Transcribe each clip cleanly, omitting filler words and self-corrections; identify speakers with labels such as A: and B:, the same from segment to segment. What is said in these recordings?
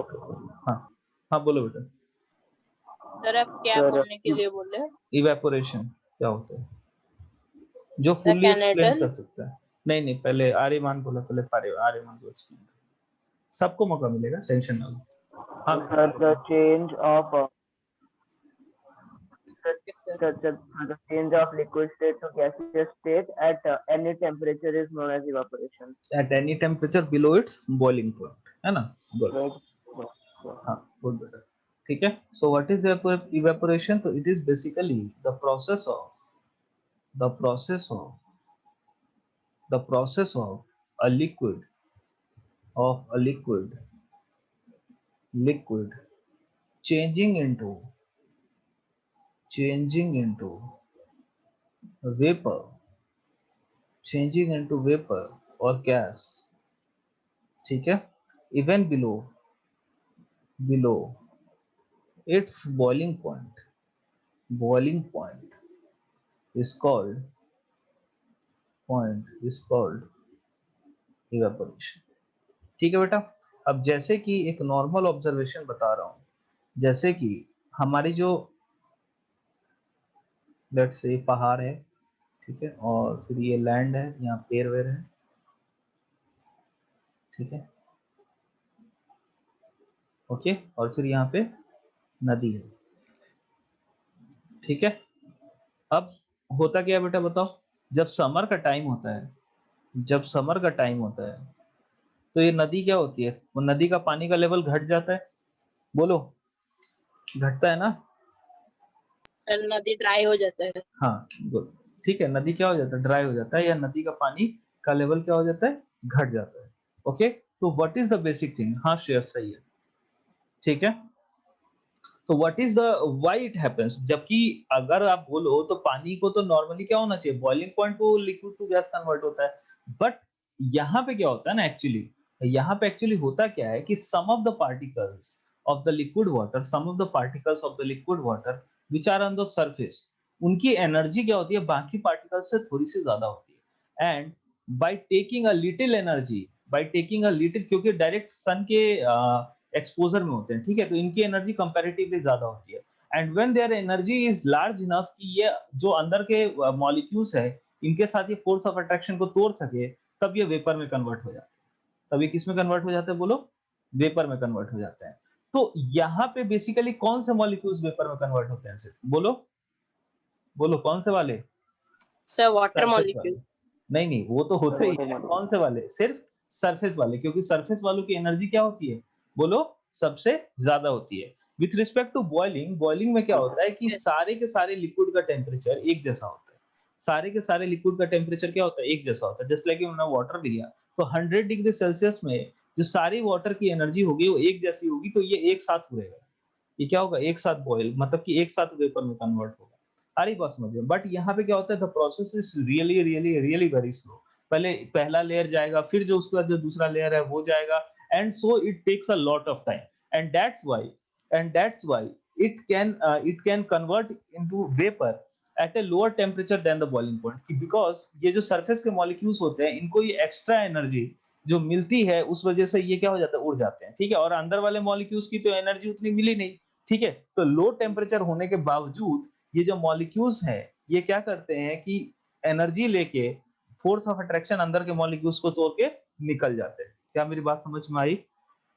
A: Okay, हाँ हाँ बोलो बेटा।
B: सर आप क्या बोलने के लिए बोल रहे हैं?
A: इवेपोरेशन क्या होता है, जो
B: sir
A: fully
B: can I
A: explain
B: tell?
A: कर सकता है। नहीं नहीं, पहले आर्यमान बोला, पहले आर्यमान को एक्सप्लेन। सबको मौका मिलेगा, टेंशन ना लो। हाँ
C: the change of
B: sir
C: the change of liquid state to gaseous state at any temperature is known as evaporation.
A: At any temperature below its boiling point, है ना? गुड।
C: Right.
A: हाँ गुड बेटा, ठीक है। So what is evaporation? तो it is basically the process of the process of the process of a liquid of a liquid changing into vapor, changing into vapor or gas, ठीक है, even below its boiling point is called evaporation। ठीक है बेटा। अब जैसे कि एक normal observation बता रहा हूं, जैसे कि हमारी जो लेट्स से पहाड़ है, ठीक है, और फिर ये लैंड है, यहाँ पेड़ वेर है, ठीक है, ओके, और फिर यहाँ पे नदी है, ठीक है। अब होता क्या है बेटा बताओ, जब समर का टाइम होता है, जब समर का टाइम होता है तो ये नदी क्या होती है, वो नदी का पानी का लेवल घट जाता है, बोलो, घटता है ना?
B: सर नदी ड्राई हो जाता है।
A: हाँ गुड, ठीक है, नदी क्या हो जाता है, ड्राई हो जाता है, या नदी का पानी का लेवल क्या हो जाता है, घट जाता है। ओके, तो what is the basic thing? हाँ श्रेयस सही है, ठीक है। तो what is the why it happens? जबकि अगर आप बोलो तो पानी को तो नॉर्मली क्या होना चाहिए, बॉइलिंग पॉइंट को लिक्विड टू गैस कन्वर्ट होता है, बट यहाँ पे क्या होता है ना, एक्चुअली यहाँ पे एक्चुअली होता क्या है कि some of the particles of the liquid water, some of the particles of the liquid water which are on the surface, उनकी एनर्जी क्या होती है, बाकी पार्टिकल्स से थोड़ी सी ज्यादा होती है। And by taking a little energy, by taking a little, क्योंकि डायरेक्ट सन के एक्सपोजर में होते हैं, ठीक है, तो इनकी एनर्जी कंपैरेटिवली ज्यादा होती है। And when their energy is large enough कि ये जो अंदर के मॉलिक्यूल्स है, इनके साथ ये फोर्स ऑफ अट्रैक्शन को तोड़ सके, तब ये वेपर में कन्वर्ट हो जाते हैं। तब ये किस में कन्वर्ट हो जाते हैं, बोलो? वेपर में कन्वर्ट हो जाते हैं। तो यहाँ पे बेसिकली कौन से मॉलिक्यूल्स वेपर में कन्वर्ट होते हैं सिर्फ, बोलो बोलो, कौन से वाले?
B: सर वाटर
A: सरफेस वाले।
B: मॉलिक्यूल।
A: नहीं नहीं, वो तो होते ही है, कौन से वाले? सिर्फ सरफेस वाले, क्योंकि सरफेस वालों की एनर्जी क्या होती है, बोलो? सबसे ज्यादा होती है। With respect to boiling, boiling में क्या होता है कि सारे के सारे लिक्विड का टेम्परेचर एक जैसा होता है, सारे के सारे लिक्विड का टेम्परेचर क्या होता है, एक जैसा होता है। जस्ट लाइक हमने वाटर लिया, तो 100 डिग्री सेल्सियस में जो सारी वाटर की एनर्जी होगी वो एक जैसी होगी, तो ये एक साथ उड़ेगा, ये क्या होगा, एक साथ बॉयल, मतलब कि एक साथ वेपर में कन्वर्ट होगा। सारी बात समझिए। बट यहाँ पे क्या होता है, the process is really really really very slow. पहले पहला लेयर जाएगा, फिर जो उसके बाद जो दूसरा लेयर है वो जाएगा, and so it takes a lot of time, and that's why it can convert into vapor at a lower temperature than the boiling point, because ये जो सरफेस के मॉलिक्यूल्स होते हैं, इनको ये एक्स्ट्रा एनर्जी जो मिलती है, उस वजह से ये क्या हो जाता है, उड़ जाते हैं, ठीक है। और अंदर वाले मॉलिक्यूल्स की तो एनर्जी उतनी मिली नहीं, ठीक है। तो लो टेम्परेचर होने के बावजूद ये जो मॉलिक्यूल्स हैं, ये क्या करते हैं कि एनर्जी लेके फोर्स ऑफ अट्रैक्शन अंदर के मॉलिक्यूल्स को तोड़ के निकल जाते हैं। क्या मेरी बात समझ में आई?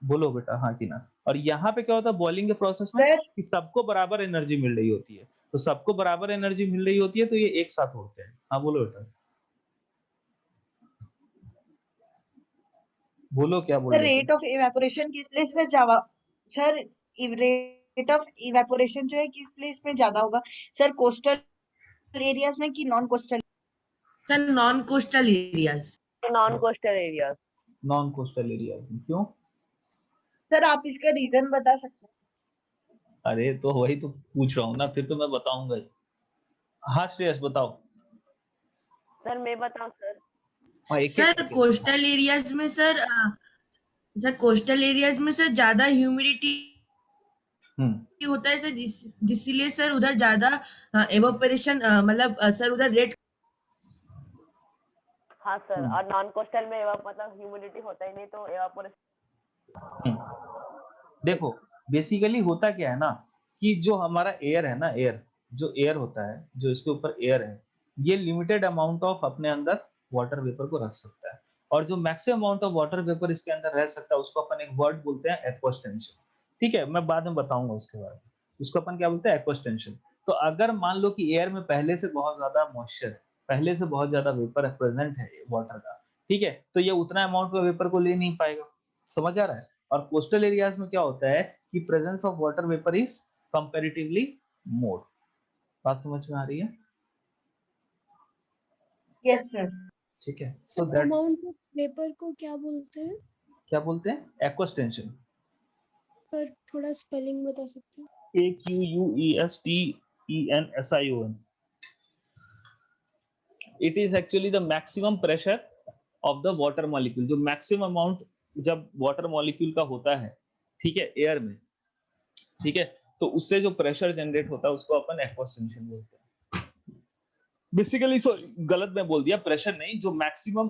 A: बोलो बेटा हाँ कि ना। और यहाँ पे क्या होता है बॉइलिंग के प्रोसेस में,
D: सर
A: कि सबको बराबर एनर्जी मिल रही होती है, तो सबको बराबर एनर्जी मिल रही होती है, तो ये एक साथ होते हैं। हाँ बोलो बेटा, बोलो क्या बोल
D: सर
A: रहे थे?
D: रेट ऑफ इवेपोरेशन किस प्लेस में ज्यादा सर रेट ऑफ इवेपोरेशन जो है किस प्लेस में ज्यादा होगा सर, कोस्टल एरियाज में कि non coastal?
E: Sir non coastal areas.
C: Non coastal areas.
A: Non coastal area में क्यों?
D: सर आप इसका रीजन बता सकते हैं?
A: अरे तो वही तो पूछ रहा हूँ ना, फिर तो मैं बताऊंगा ही। हाँ श्रेयस बताओ।
C: सर मैं बताऊं सर?
A: हाँ एक एक
E: सर
A: करके।
E: कोस्टल एरियाज में सर कोस्टल एरियाज में सर ज्यादा ह्यूमिडिटी होता है सर, जिसलिए सर उधर ज्यादा एवापोरेशन मतलब सर उधर रेट।
C: हाँ सर, और नॉन कोस्टल में मतलब ह्यूमिडिटी होता ही नहीं, तो एवापोरेशन।
A: देखो बेसिकली होता क्या है ना कि जो हमारा एयर है ना, एयर जो एयर होता है, जो इसके ऊपर एयर है, ये लिमिटेड अमाउंट ऑफ अपने अंदर वाटर वेपर को रख सकता है, और जो maximum amount of water vapour इसके अंदर रह सकता है उसको अपन एक वर्ड बोलते हैं एक्वास्टेंशन। ठीक है, मैं बाद में बताऊंगा उसके बारे में। उसको अपन क्या बोलते हैं, एक्वास्टेंशन। तो अगर मान लो कि एयर में पहले से बहुत ज्यादा मॉइस्चर है, पहले से बहुत ज्यादा वेपर प्रेजेंट है वाटर का, ठीक है, तो ये उतना अमाउंट में वेपर को ले नहीं पाएगा। समझ आ रहा है? और कोस्टल एरियाज में क्या होता है कि presence of water vapour is comparatively more. बात समझ में आ रही है?
D: Yes sir.
A: ठीक है, so
F: sir
A: that
F: amount of vapour को क्या बोलते हैं?
A: क्या बोलते हैं, एक्वास्टेंशन।
F: सर थोड़ा स्पेलिंग बता सकते हैं?
A: AQUESTENSION। It is actually the maximum pressure of the water molecule. जो मैक्सिमम अमाउंट जब वाटर मॉलिक्यूल का होता है, ठीक है, एयर में, ठीक है, तो उससे जो प्रेशर जनरेट होता है उसको अपन एक्वास्टेंशन बोलते हैं। बेसिकली गलत मैं बोल दिया, प्रेशर नहीं, जो मैक्सिमम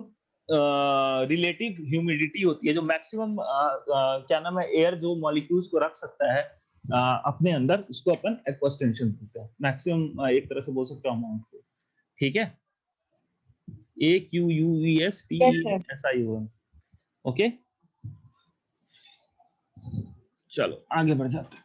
A: रिलेटिव ह्यूमिडिटी होती है, जो मैक्सिमम क्या नाम है, एयर जो मॉलिक्यूल्स को रख सकता है अपने अंदर, उसको अपन एक्वास्टेंशन बोलते हैं। मैक्सिमम एक तरह से बोल सकते हो अमाउंट को। ठीक है, AQUESTENSION। ओके, चलो आगे बढ़ जाते हैं।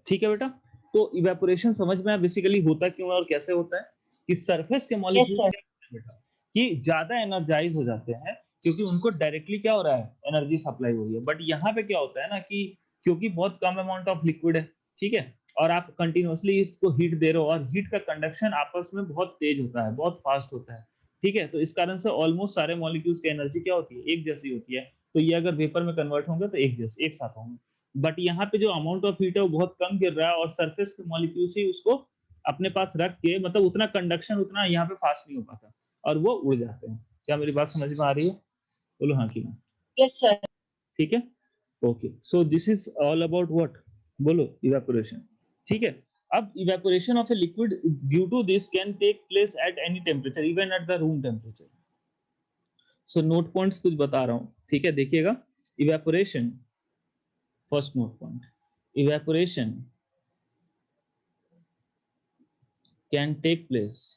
A: ठीक है बेटा, तो इवेपोरेशन समझ में आया बेसिकली होता क्यों है और कैसे होता है। कि सरफेस के मॉलिक्यूल
D: sir.
A: क्या होते हैं बेटा, कि ज्यादा एनर्जाइज हो जाते हैं क्योंकि उनको डायरेक्टली क्या हो रहा है, एनर्जी सप्लाई हो रही है। बट यहाँ पे क्या होता है ना कि क्योंकि बहुत कम अमाउंट ऑफ लिक्विड है, ठीक है, और आप कंटिन्यूअसली इसको हीट दे रहे हो, और हीट का कंडक्शन आपस में बहुत तेज होता है, बहुत फास्ट होता है, ठीक है, तो इस कारण से ऑलमोस्ट सारे मॉलिक्यूल्स की एनर्जी क्या होती है, एक जैसी होती है। तो ये अगर वेपर में कन्वर्ट होंगे तो एक जैसे एक साथ होंगे। बट यहाँ पे जो अमाउंट ऑफ हीट है वो बहुत कम गिर रहा है, और सरफेस के मॉलिक्यूल्स ही उसको अपने पास रख के, मतलब उतना कंडक्शन उतना यहाँ पे फास्ट नहीं हो पाता, और वो उड़ जाते हैं। क्या मेरी बात समझ में आ रही है? बोलो हाँ कि ना।
D: Yes sir.
A: ठीक है, okay, so this is all about what, बोलो, इवेपोरेशन। ठीक है, अब evaporation of a liquid due to this can take place at any temperature, even at the room temperature. So note points कुछ बता रहा हूँ, ठीक है, देखिएगा। Evaporation, first note point, evaporation can take place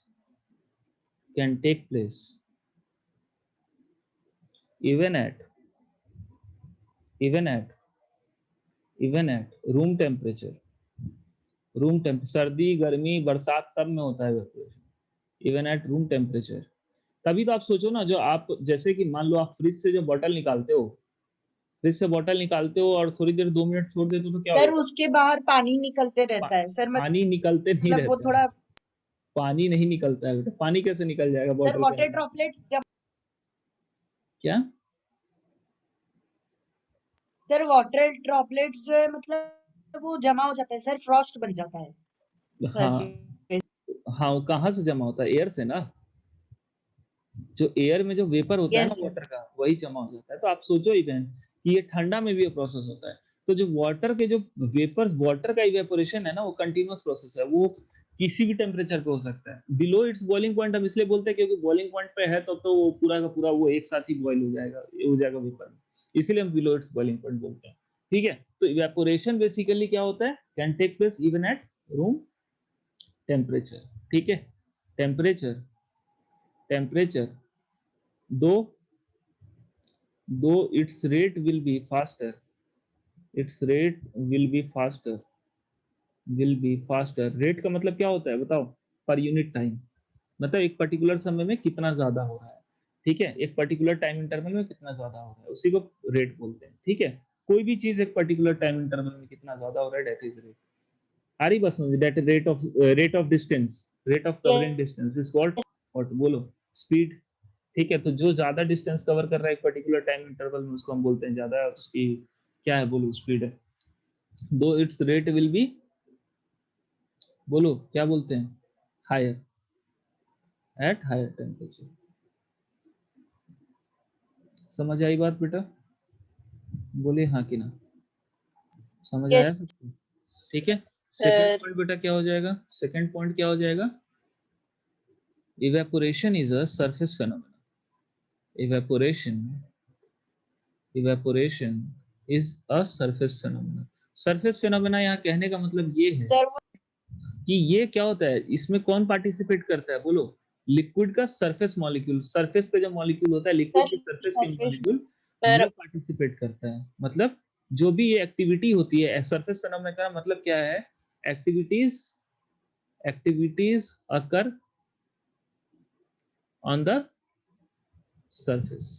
A: even at room temperature, सर्दी गर्मी बरसात सब में होता है evaporation, even at room temperature। तभी तो आप सोचो ना, जो आप जैसे कि मान लो आप फ्रिज से जो बॉटल निकालते हो, और थोड़ी देर 2 मिनट छोड़ देते हो तो क्या
D: सर
A: होगा?
D: उसके बाहर पानी निकलते रहता है सर,
A: पानी निकलते नहीं
D: मतलब वो
A: रहता
D: थोड़ा
A: है, पानी नहीं निकलता है बेटा। पानी कैसे निकल जाएगा
D: सर
A: बॉटल के
D: वाटर
A: अंदर?
D: ड्रॉपलेट्स जब
A: क्या?
D: सर वाटर ड्रॉपलेट्स जो है मतलब वो जमा हो जाता है सर, फ्रॉस्ट बन जाता है
A: हाँ
D: सरफेस।
A: हाँ, कहाँ से जमा होता है? एयर से ना। जो एयर में जो वेपर होता है ना
D: यस सर।
A: वाटर का, वही जमा हो जाता है। तो आप सोचो इवन कि ये ठंडा में भी ये प्रोसेस होता है। तो जो वाटर के जो वेपर, वाटर का इवेपोरेशन है ना, वो कंटिन्यूअस प्रोसेस है, वो किसी भी टेम्परेचर पे हो सकता है। बिलो इट्स बॉइलिंग पॉइंट हम इसलिए बोलते हैं क्योंकि बॉइलिंग पॉइंट पे है तो वो पूरा का पूरा वो एक साथ ही बॉइल हो जाएगा वेपर में, इसीलिए हम बिलो इट्स बॉइलिंग पॉइंट बोलते हैं। ठीक है, तो इवेपोरेशन बेसिकली क्या होता है, can take place even at room temperature. ठीक है, temperature though its rate will be faster, rate का मतलब क्या होता है बताओ? पर यूनिट टाइम, मतलब एक पर्टिकुलर समय में कितना ज्यादा हो रहा है। ठीक है, एक पर्टिकुलर टाइम इंटरवल में कितना ज्यादा हो रहा है, उसी को रेट बोलते हैं। ठीक है, कोई भी चीज एक पर्टिकुलर टाइम इंटरवल में कितना ज्यादा हो रहा है, दैट इज रेट। आ रही बस मुझे, that rate of distance, rate of covering distance is called what, बोलो, स्पीड। ठीक है, तो जो ज्यादा डिस्टेंस कवर कर रहा है एक पर्टिकुलर टाइम इंटरवल में, उसको हम बोलते हैं ज्यादा, उसकी क्या है, बोलो, स्पीड है। दो इट्स रेट विल बी, बोलो क्या बोलते हैं, हायर एट हायर टेम्परेचर। समझ आई बात बेटा? बोले हाँ कि ना, समझ आया
D: यस
A: सबको? ठीक है, सेकंड पॉइंट बेटा क्या हो जाएगा, सेकंड पॉइंट क्या हो जाएगा, evaporation is a surface phenomena. evaporation is a surface phenomena. Surface phenomena यहाँ कहने का मतलब ये है
D: सर वो
A: कि ये क्या होता है, इसमें कौन पार्टिसिपेट करता है बोलो, लिक्विड का सरफेस मॉलिक्यूल, सरफेस पे जो मॉलिक्यूल होता है लिक्विड
D: सर
A: की सरफेस के
D: सरफेस
A: मॉलिक्यूल
B: सर
A: वो पार्टिसिपेट करता है। मतलब जो भी ये एक्टिविटी होती है सरफेस फेनोमेना का मतलब क्या है, activities activities occur on the surface.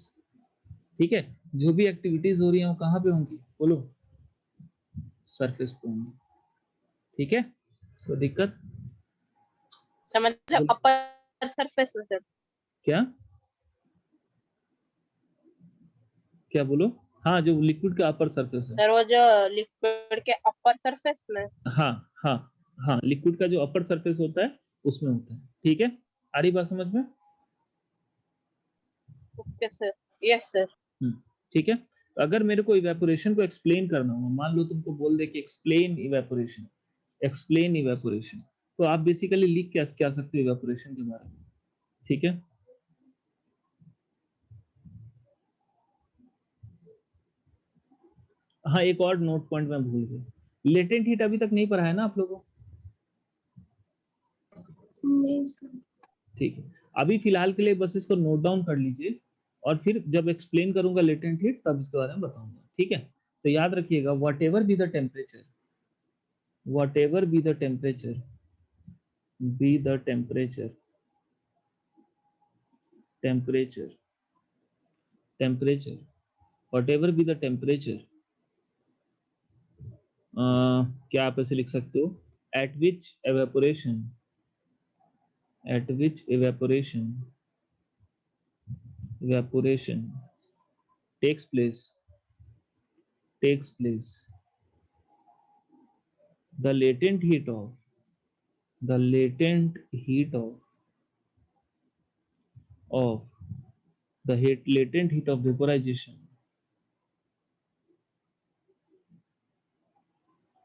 A: ठीक है, जो भी एक्टिविटीज हो रही है वो कहाँ पे होंगी बोलो, सरफेस पे होंगी। ठीक है, तो दिक्कत
B: सर मतलब अपर सरफेस में सर।
A: क्या क्या बोलो, हाँ जो लिक्विड का अपर सरफेस है।
B: सर वो जो लिक्विड के अपर सरफेस में।
A: हाँ हाँ हाँ, लिक्विड का जो अपर सरफेस होता है उसमें होता है। ठीक है, आ रही बात समझ में?
B: Okay sir, yes sir.
A: ठीक है, अगर मेरे को इवेपोरेशन को एक्सप्लेन करना हो, मान लो तुमको बोल दे कि एक्सप्लेन इवेपोरेशन, एक्सप्लेन इवेपोरेशन, तो आप बेसिकली लिख क्या सकते हो इवेपोरेशन के बारे में। ठीक है, हाँ एक और नोट पॉइंट मैं भूल गया, लेटेंट हीट अभी तक नहीं पढ़ा है ना आप लोगों को?
F: नहीं सर।
A: ठीक है, अभी फिलहाल के लिए बस इसको नोट डाउन कर लीजिए और फिर जब एक्सप्लेन करूंगा लेटेंट हीट तब इसके बारे में बताऊंगा। ठीक है, तो याद रखिएगा what ever be the temperature, what ever be the temperature, be the temperature, temperature, temperature, what ever be the temperature, क्या आप ऐसे लिख सकते हो, eight which evaporation, at which evaporation takes place, the latent heat of, the latent heat of the latent heat of vaporization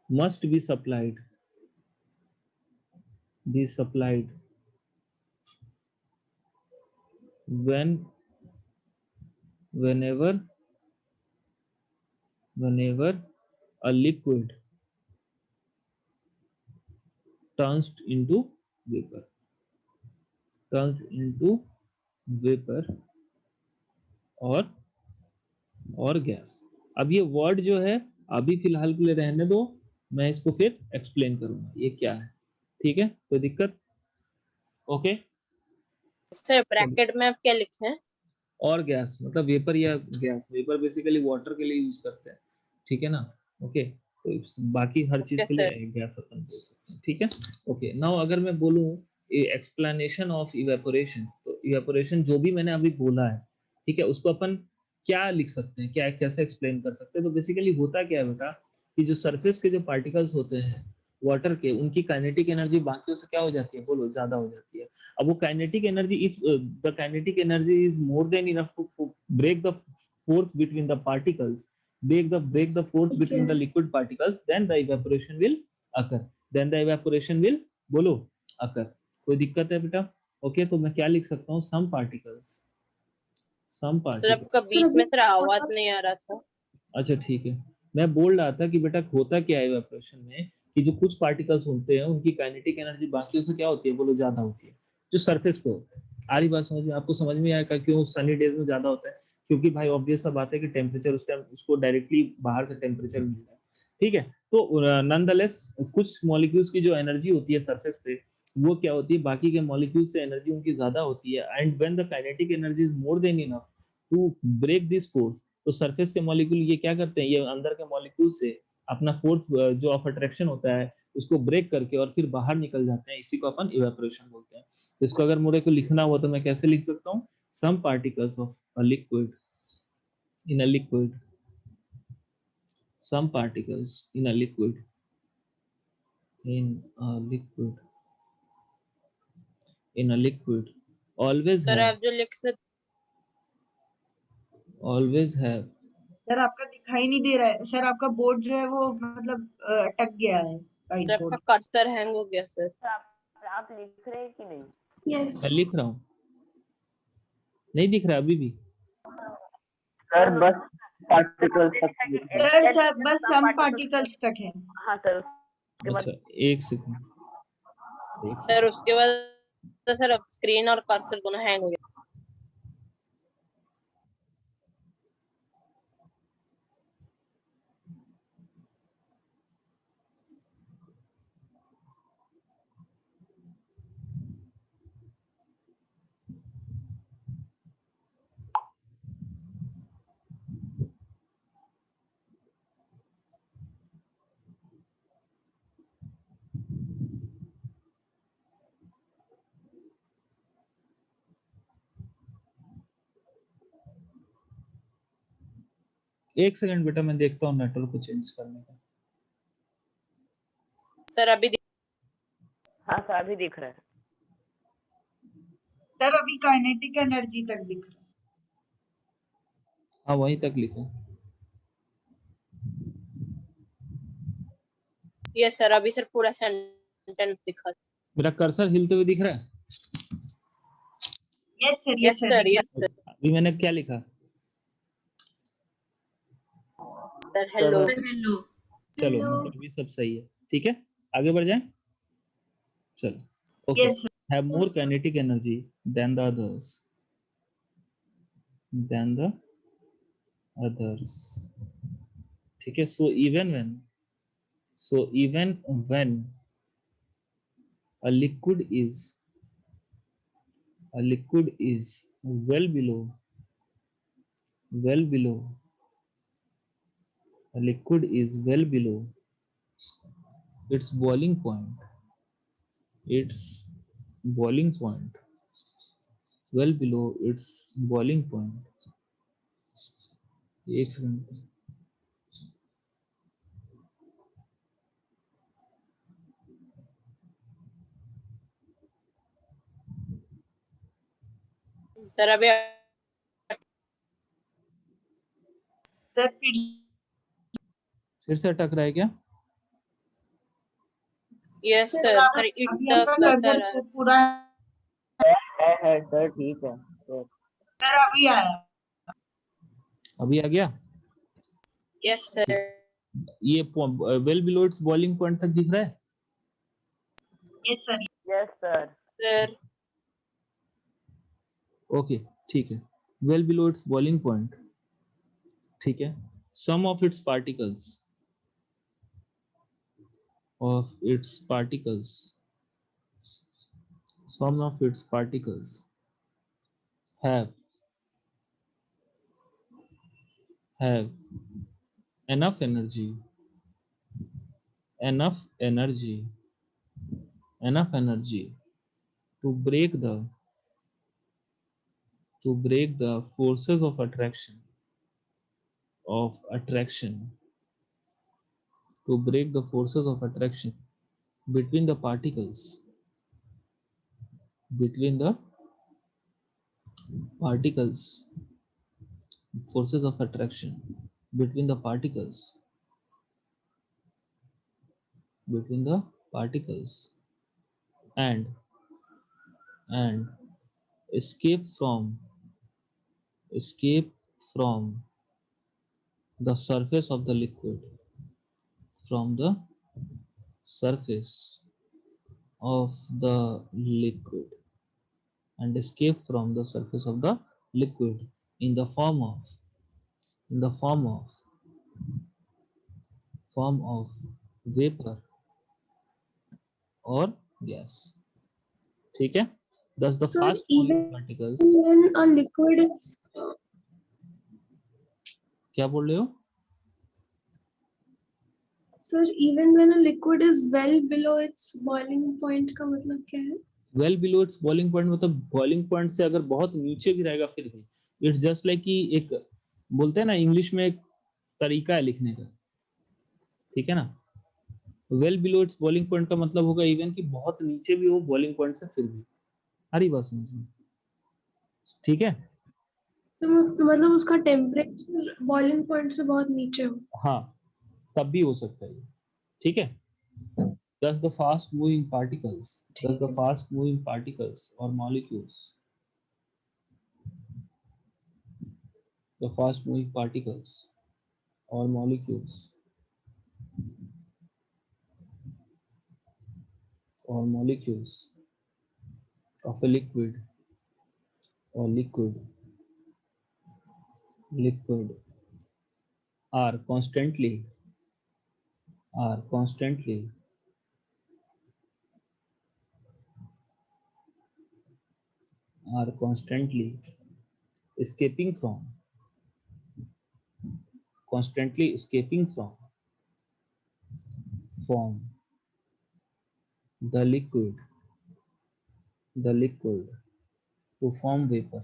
A: must be supplied whenever a liquid turns into vapor, और gas. अब ये word जो है अभी फिलहाल के लिए रहने दो, मैं इसको फिर एक्सप्लेन करूंगा ये क्या है। ठीक है, कोई दिक्कत? ओके,
B: सर ब्रैकेट में आप क्या लिखे हैं?
A: और गैस मतलब वेपर या गैस, वेपर बेसिकली वाटर के लिए यूज करते हैं। ठीक है ना, ओके, तो बाकी हर चीज के लिए गैस अपन बोल सकते हैं। ठीक है, ओके, नाउ अगर मैं बोलूं एक्सप्लेनेशन ऑफ इवेपोरेशन, तो इवेपोरेशन जो भी मैंने अभी बोला है, ठीक है, उसको अपन क्या लिख सकते हैं, क्या कैसे एक्सप्लेन कर सकते हैं। तो बेसिकली होता क्या है बेटा कि जो सरफेस के जो पार्टिकल्स होते हैं वाटर के, उनकी काइनेटिक एनर्जी बाकियों से क्या हो जाती है बोलो, ज्यादा हो जाती है। अब वो kinetic energy, if the kinetic energy is more than enough to break the force between the particles, break the force between the liquid particles, then the evaporation will occur, then the evaporation will बोलो occur। कोई दिक्कत है बेटा? Okay, तो मैं क्या लिख सकता हूँ, some particles,
B: सर आपका बीच में सर आवाज नहीं आ रहा था।
A: अच्छा ठीक है, मैं बोल रहा था कि बेटा होता क्या है इवेपोरेशन में कि जो कुछ पार्टिकल्स होते हैं उनकी काइनेटिक एनर्जी बाकियों से क्या होती है बोलो, ज्यादा होती है, जो सरफेस पे होता है। आ रही बात समझ में? आपको समझ में आएगा क्यों सनी डेज में ज्यादा होता है? क्योंकि भाई ऑब्वियस सा बात है कि टेम्परेचर उस टाइम उसको डायरेक्टली बाहर से टेम्परेचर मिल रहा है। ठीक है, तो नॉनदलेस कुछ मॉलिक्यूल्स की जो एनर्जी होती है सरफेस पे वो क्या होती है, बाकी के मॉलिक्यूल्स से एनर्जी उनकी ज्यादा होती है, and when the kinetic energy is more than enough to break this force, तो सरफेस के मॉलिक्यूल ये क्या करते हैं, ये अंदर के मॉलिक्यूल से अपना फोर्स जो ऑफ अट्रैक्शन होता है उसको ब्रेक करके और फिर बाहर निकल जाते हैं, इसी को अपन इवेपोरेशन बोलते हैं। तो इसको अगर मुझे को लिखना हुआ तो मैं कैसे लिख सकता हूँ, some particles of a liquid in a liquid, some particles in a liquid, in a liquid, in a liquid always
B: sir
A: have,
B: आप जो लिख सकते
A: always have,
D: सर आपका दिखाई नहीं दे रहा है सर, आपका बोर्ड जो है वो मतलब अटक गया है व्हाइट
B: आपका
D: बोर्ड।
B: कर्सर हैंग हो गया सर।
C: आप लिख रहे हैं कि नहीं?
F: यस
A: मैं लिख रहा हूँ, नहीं दिख रहा अभी भी?
C: सर बस पार्टिकल्स तक
D: सर सब बस सम पार्टिकल्स तक है।
C: हाँ सर उसके बाद
A: अच्छा एक सेकंड
B: सर उसके बाद तो सर अब स्क्रीन और कर्सर दोनों हैंग हो गए।
A: एक सेकंड बेटा, मैं देखता हूँ नेटवर्क को चेंज करने का।
B: सर अभी
C: हाँ सर अभी दिख रहा है।
D: सर अभी काइनेटिक एनर्जी तक दिख रहा है।
A: हाँ वहीं तक लिखो।
B: यस सर अभी सर पूरा सेंटेंस दिखा।
A: मेरा कर्सर हिलते हुए दिख रहा है?
D: Yes sir
B: yes sir yes sir
A: अभी मैंने क्या लिखा?
B: Sir hello.
E: हेलो।
A: चलो मतलब अभी सब सही है, ठीक है आगे बढ़ जाएं। चलो okay.
D: Yes sir
A: have more kinetic energy than the others, ठीक है। So even when a liquid is well below a liquid is well below its boiling point well below its boiling point। एक second.
B: Sir अभी
D: sir
A: फिर से अटक रहा है क्या?
B: यस
D: सर
B: सर
D: आप
B: सर इट
D: अभी आपका
B: तक
D: कर्सर
B: सर
D: पूरा
C: है सर ठीक है सर।
D: सर अभी आया।
A: अभी आ गया?
B: यस सर
A: ये well below its boiling point तक दिख रहा है?
D: Yes sir
C: yes sir
B: sir
A: okay ठीक है। Well below its boiling point, ठीक है। Some of its particles have enough energy to break the forces of attraction between the particles forces of attraction between the particles and escape from the surface of the liquid and escape from the surface of the liquid in the form of vapor or gas, ठीक है। Thus the
F: Sir,
A: fast moving
F: even
A: particles,
F: when a liquid is
A: क्या बोल रहे हो?
F: sir, even when a liquid is well below its boiling point का मतलब क्या है?
A: Well below its boiling point मतलब बॉइलिंग पॉइंट से अगर बहुत नीचे भी रहेगा फिर भी इट्स जस्ट लाइक कि एक बोलते हैं ना इंग्लिश में एक तरीका है लिखने का, ठीक है ना। Well below its boiling point का मतलब होगा इवन कि बहुत नीचे भी हो बॉइलिंग पॉइंट से फिर भी। हरी बात समझ में, ठीक है।
F: तो मतलब उसका टेम्परेचर बॉइलिंग पॉइंट से बहुत नीचे हो।
A: हाँ तब भी हो सकता है, ठीक है। Thus the fast moving particles or molecules, the fast moving particles or molecules of a liquid are constantly escaping from form the liquid to form vapor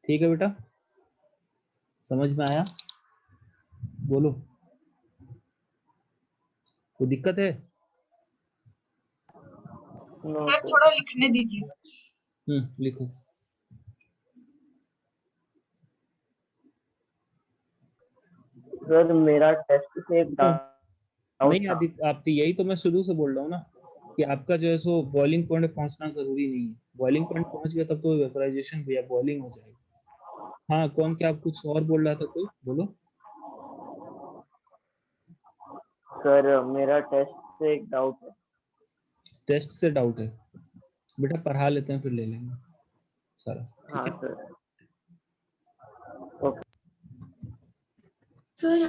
A: ठीक है बेटा, समझ में आया? बोलो, कोई दिक्कत है?
C: No
D: sir
C: sir.
D: थोड़ा लिखने दीजिए।
A: लिखो।
C: सर मेरा टेस्ट से एक डाउट
A: नहीं
C: था।
A: आदित्य, आप तो यही तो मैं शुरू से बोल रहा हूँ ना कि आपका जो है सो बॉइलिंग पॉइंट पहुंचना जरूरी नहीं है। बॉइलिंग पॉइंट पहुंच गया तब तो वेपराइजेशन भैया बॉइलिंग हो जाएगी। हाँ, कौन क्या आप कुछ और बोल रहा था, कोई बोलो।
C: सर मेरा टेस्ट से एक डाउट है।
A: टेस्ट से डाउट है बेटा, पढ़ा लेते हैं फिर ले लेंगे सारा, ठीक
C: हाँ
A: है?
C: सर। ओके
F: सर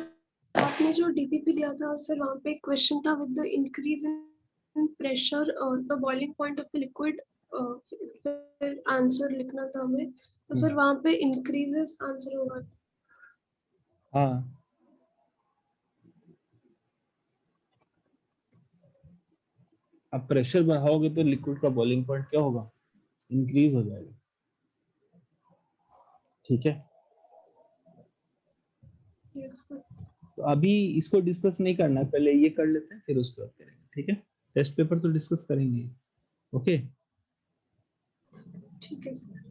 F: आपने जो डीपीपी दिया था सर, वहाँ पे क्वेश्चन था with the increase in pressure the boiling point of liquid, फिर आंसर लिखना था हमें, तो सर वहाँ पे इंक्रीजेस आंसर होगा।
A: हाँ, अब प्रेशर बढ़ाओगे तो लिक्विड का बॉइलिंग पॉइंट क्या होगा? इंक्रीज हो जाएगा, ठीक है?
F: Yes sir.
A: तो अभी इसको डिस्कस नहीं करना, पहले ये कर लेते हैं फिर उसके बाद करेंगे, ठीक है? टेस्ट पेपर तो डिस्कस करेंगे, ओके?
F: ठीक है सर।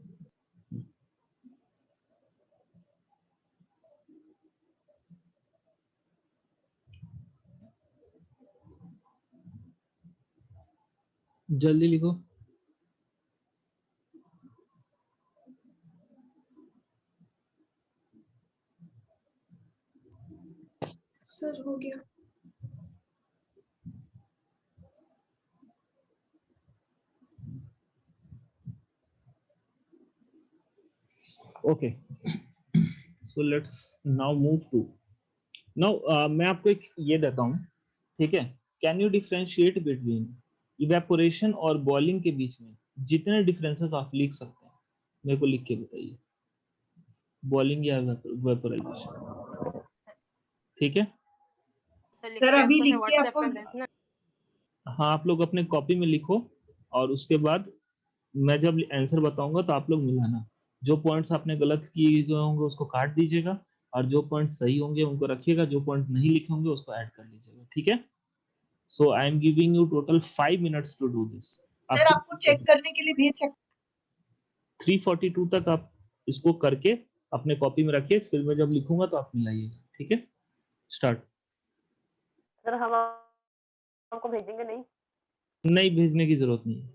A: जल्दी लिखो।
F: सर हो गया।
A: Okay, so let's now move to now, मैं आपको एक ये देता हूँ, ठीक है? Can you differentiate between evaporation और बॉइलिंग के बीच में जितने डिफरेंसेस आप लिख सकते हैं मेरे को लिख के बताइए, बॉइलिंग या वेपोराइजेशन, ठीक है?
D: सर अभी लिख के
B: व्हाट्सएप
D: आपको
B: पे भेजना।
A: हाँ, आप लोग अपने कॉपी में लिखो और उसके बाद मैं जब आंसर बताऊंगा तो आप लोग मिलाना। जो पॉइंट्स आपने गलत किए जो होंगे उसको काट दीजिएगा और जो पॉइंट सही होंगे उनको रखिएगा, जो पॉइंट नहीं लिखे होंगे उसको ऐड कर लीजिएगा, ठीक है? So I am giving you total 5 minutes to do this.
D: Sir आपको चेक करने के लिए भेज सकते
A: 3:42 तक आप इसको करके अपने कॉपी में रखिए, फिर मैं जब लिखूंगा तो आप मिलाइएगा, ठीक है? स्टार्ट।
C: सर हम आपको भेजेंगे नहीं?
A: नहीं, भेजने की जरूरत नहीं है।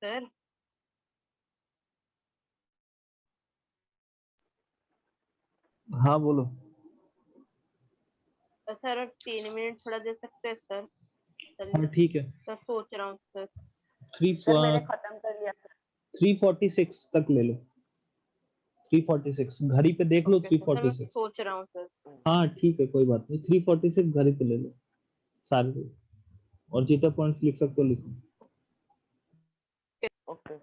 B: सर
A: हाँ बोलो।
B: सर 3 मिनट थोड़ा दे सकते हैं सर?
A: हाँ ठीक है।
B: सर सोच रहा हूँ सर।
C: सर मैंने खत्म कर लिया सर।
A: 346 तक ले लो। 346 घड़ी पे देख लो।
B: ओके सर, मैं
A: 346।
B: सोच रहा हूँ सर।
A: हाँ ठीक है, कोई बात नहीं। 346 घड़ी पे ले लो सारे लोग। और जितना पॉइंट्स लिख सकते हो लिखो।
C: ओके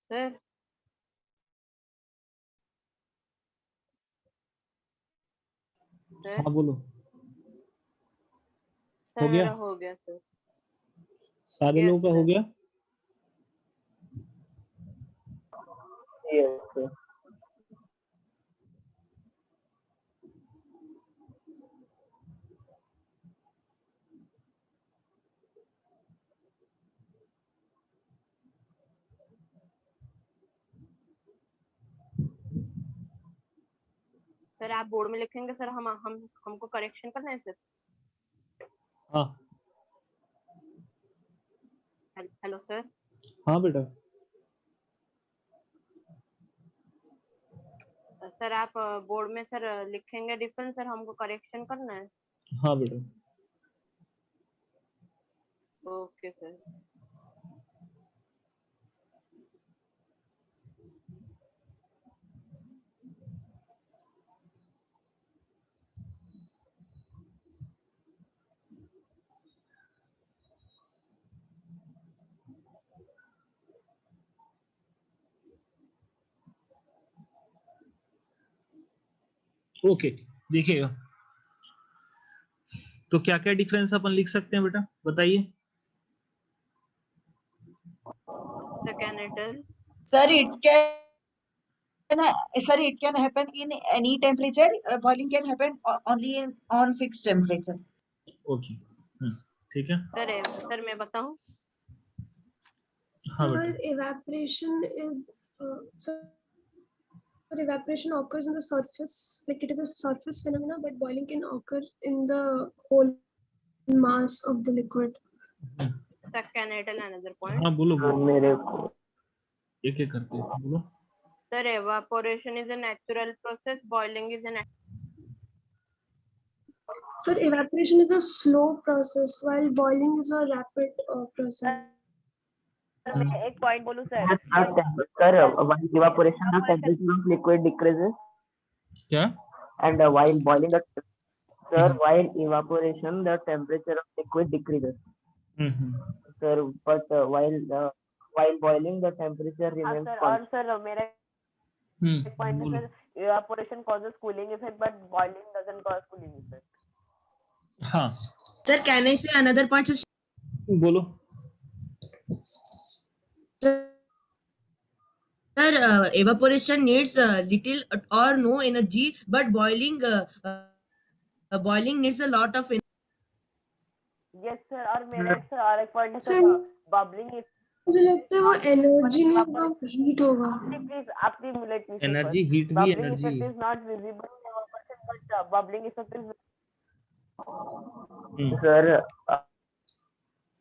B: सर सर
A: हाँ बोलो।
B: सर
A: हो गया?
B: मेरा हो गया सर।
A: सारे
B: यस
A: लोगों का हो
B: सर।
A: गया?
C: Yes sir.
B: सर आप बोर्ड में लिखेंगे सर? हम हमको करेक्शन करना है सर?
A: हाँ
B: हेलो सर।
A: हाँ बेटा।
B: सर आप बोर्ड में सर लिखेंगे डिफरेंस सर, हमको करेक्शन करना है?
A: हाँ बेटा।
B: Okay sir.
A: ओके देखिएगा, तो क्या क्या डिफरेंस अपन लिख सकते हैं बेटा बताइए।
B: Sir can I tell?
D: Sir, it can happen in any temperature. Boiling can happen only on fixed temperature.
A: Okay ठीक है।
B: सर मैं बताऊं?
A: हाँ
F: Sir,
A: बेटा।
F: evaporation is sir, Sir, evaporation occurs in the surface, like it is a surface phenomena, but boiling can occur in the whole mass of the liquid.
B: Sir, can I tell another point?
A: हाँ बोलो बोलो,
C: मेरे को
A: एक एक करके बोलो.
B: Sir, evaporation is a natural process. Boiling is an
F: Sir, evaporation is a slow process, while boiling is a rapid process.
B: Sir, मैं एक point बोलूँ sir.
C: sir, while evaporation the temperature of liquid decreases,
A: क्या?
C: and while boiling the while evaporation the temperature of liquid decreases, sir, but while boiling the temperature
B: हाँ
C: remains
B: sir,
C: constant.
B: और sir मेरा एक point है sir, evaporation causes cooling effect, but boiling doesn't cause cooling effect.
A: हाँ
E: Sir, can I say another point? Sir?
A: बोलो.
E: Sir, evaporation needs little or no energy, but boiling needs a lot of energy.
B: Yes sir, और मेरा sir और एक point है sir,
F: Sir,
B: bubbling is.
F: मुझे लगता है वो एनर्जी नहीं होगा, हीट होगा.
B: Please, आपने let me say
A: energy
B: first.
A: Heat भी
B: Bubbling
A: energy.
B: effect is not visible in evaporation, but bubbling effect is.
C: Sir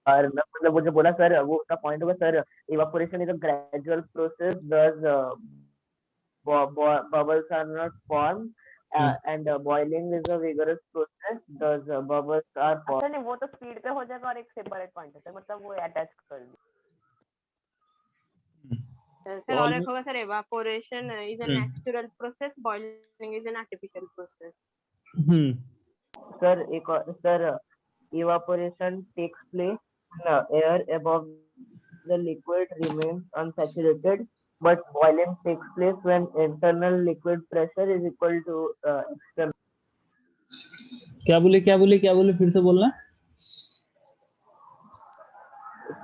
C: और मतलब वो जो बोला सर वो उसका पॉइंट होगा sir, evaporation is a gradual process, thus bubbles are not formed, and boiling is a vigorous process, thus bubbles are formed.
B: अच्छा नहीं, वो तो स्पीड पे हो जाएगा और एक सेपरेट पॉइंट है मतलब वो अटैच कर दी. सर और एक होगा sir, evaporation is a natural process, boiling is an artificial process.
C: Sir एक sir evaporation takes place when air above the liquid remains unsaturated, but boiling takes place when internal liquid pressure is equal to external.
A: क्या बोले फिर से बोलना.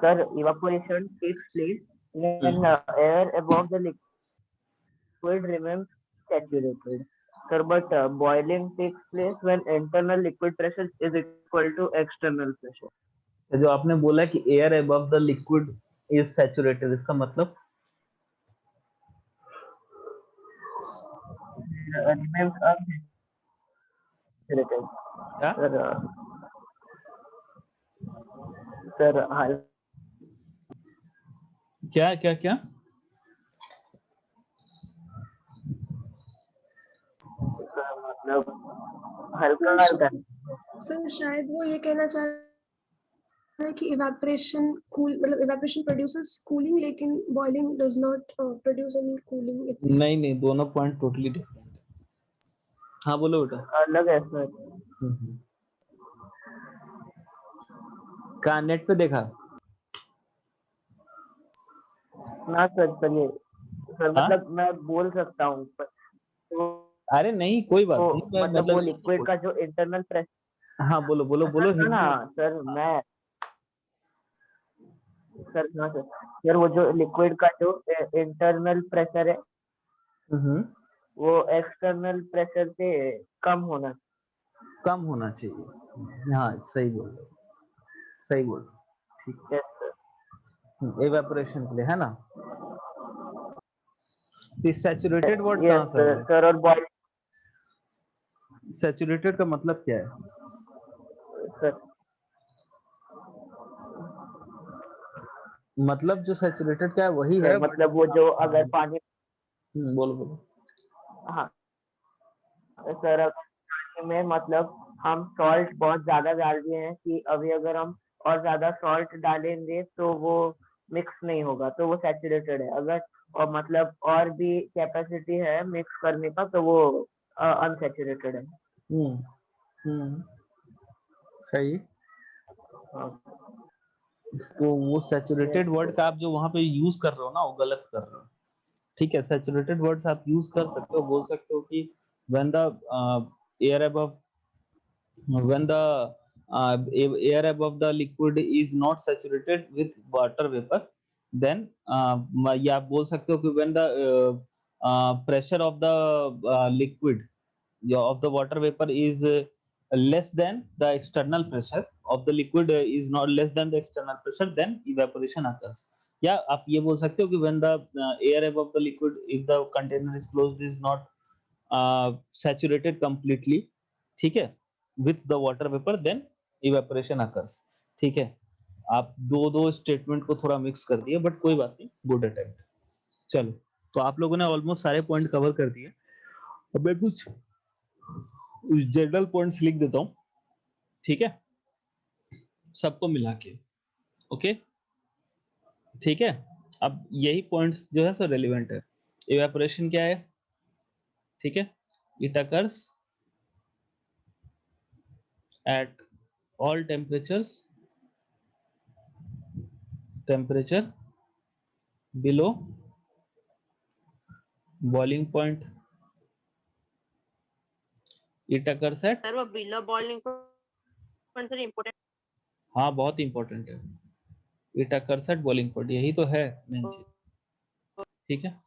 C: Sir, evaporation takes place when air above the liquid remains saturated. Sir, but boiling takes place when internal liquid pressure is equal to external pressure.
A: जो आपने बोला कि air above the liquid is saturated, इसका मतलब
C: Remains unsaturated.
A: क्या?
C: Sir,
A: क्या क्या क्या?
C: मतलब हल्का हल्का.
F: सर शायद वो ये कहना चाह रहा है कि evaporation मतलब evaporation produces cooling, लेकिन boiling does not produce any cooling effect.
A: नहीं दोनों पॉइंट टोटली डिफरेंट. हाँ बोलो बेटा.
C: अलग है सर.
A: कहाँ नेट पे देखा?
C: ना सर चलिए सर, मतलब मैं बोल सकता हूँ.
A: अरे नहीं कोई बात नहीं,
C: मतलब वो लिक्विड का जो इंटरनल प्रेशर.
A: हाँ बोलो
C: ना सर मैं सर वो जो लिक्विड का जो इंटरनल प्रेशर है वो एक्सटर्नल प्रेशर से कम होना चाहिए.
A: हाँ सही बोल. ठीक है. एवेपोरेशन के लिए है ना. सैचुरेटेड वर्ड कहाँ से है
C: सर? और बॉइल
A: सैचुरेटेड का मतलब क्या है
C: सर?
A: मतलब जो सैचुरेटेड क्या है वही है,
C: मतलब वो जो अगर पानी.
A: बोलो.
C: हाँ सर, अगर पानी में मतलब हम सॉल्ट बहुत ज्यादा डाल दिए हैं कि अभी अगर हम और ज्यादा सॉल्ट डालेंगे तो वो मिक्स नहीं होगा, तो वो सैचुरेटेड है. अगर और मतलब और भी कैपेसिटी है मिक्स करने का तो वो अनसैचुरेटेड है.
A: सही. तो वो सैचुरेटेड वर्ड का आप जो वहां पे यूज कर रहे हो ना वो गलत कर रहे हो. ठीक है, सैचुरेटेड वर्ड्स आप यूज कर सकते हो, बोल सकते हो कि when the air above the liquid is not saturated with water vapor, then या आप बोल सकते हो कि when the pressure of the liquid of the water vapor is less than the external pressure of the liquid is not less than the external pressure, then evaporation occurs. या आप ये बोल सकते हो कि when the air above the liquid if the container is closed is not saturated completely, ठीक है, with the water vapor then evaporation occurs, ठीक है। आप दो स्टेटमेंट को थोड़ा मिक्स कर दिए, बट कोई बात नहीं, गुड अटेम्प्ट। चलो, तो आप लोगों ने ऑलमोस्ट सारे पॉइंट कवर कर दिए। अब मैं कुछ जनरल पॉइंट्स लिख देता हूँ, ठीक है, सबको मिला के, ओके, ठीक है। अब यही पॉइंट्स जो है सो रेलिवेंट है। इवेपोरेशन क्या है, ठीक है, it occurs at all temperature below boiling point, it occurs at,
B: sir वो below boiling point sir important.
A: हाँ बहुत इंपॉर्टेंट है, it occurs at boiling point, यही तो है मेन चीज, ठीक है।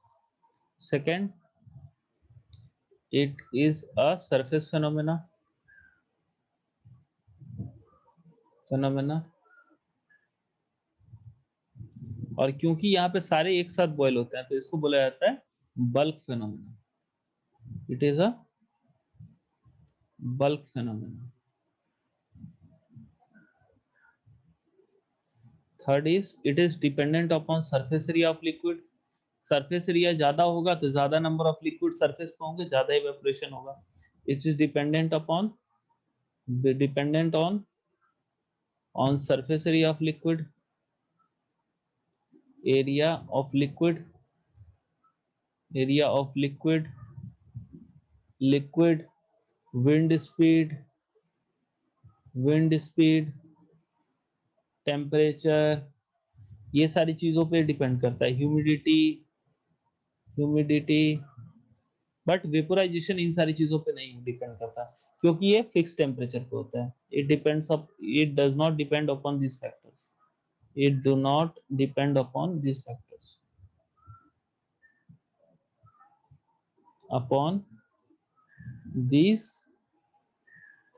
A: Second, it is a surface phenomena और क्योंकि यहाँ पे सारे एक साथ बॉयल होते हैं तो इसको बोला जाता है bulk phenomena, it is a bulk phenomena. Third is it is dependent upon surface area of liquid, surface area ज्यादा होगा तो ज्यादा नंबर ऑफ लिक्विड सरफेस पे होंगे, ज्यादा इवेपोरेशन होगा। It is dependent on surface area of liquid, area of liquid, wind speed, temperature, ये सारी चीजों पे डिपेंड करता है, ह्यूमिडिटी, बट वेपोराइजेशन इन सारी चीजों पे नहीं डिपेंड करता क्योंकि ये फिक्स टेम्परेचर पे होता है। It does not depend upon this factors, it do not depend upon these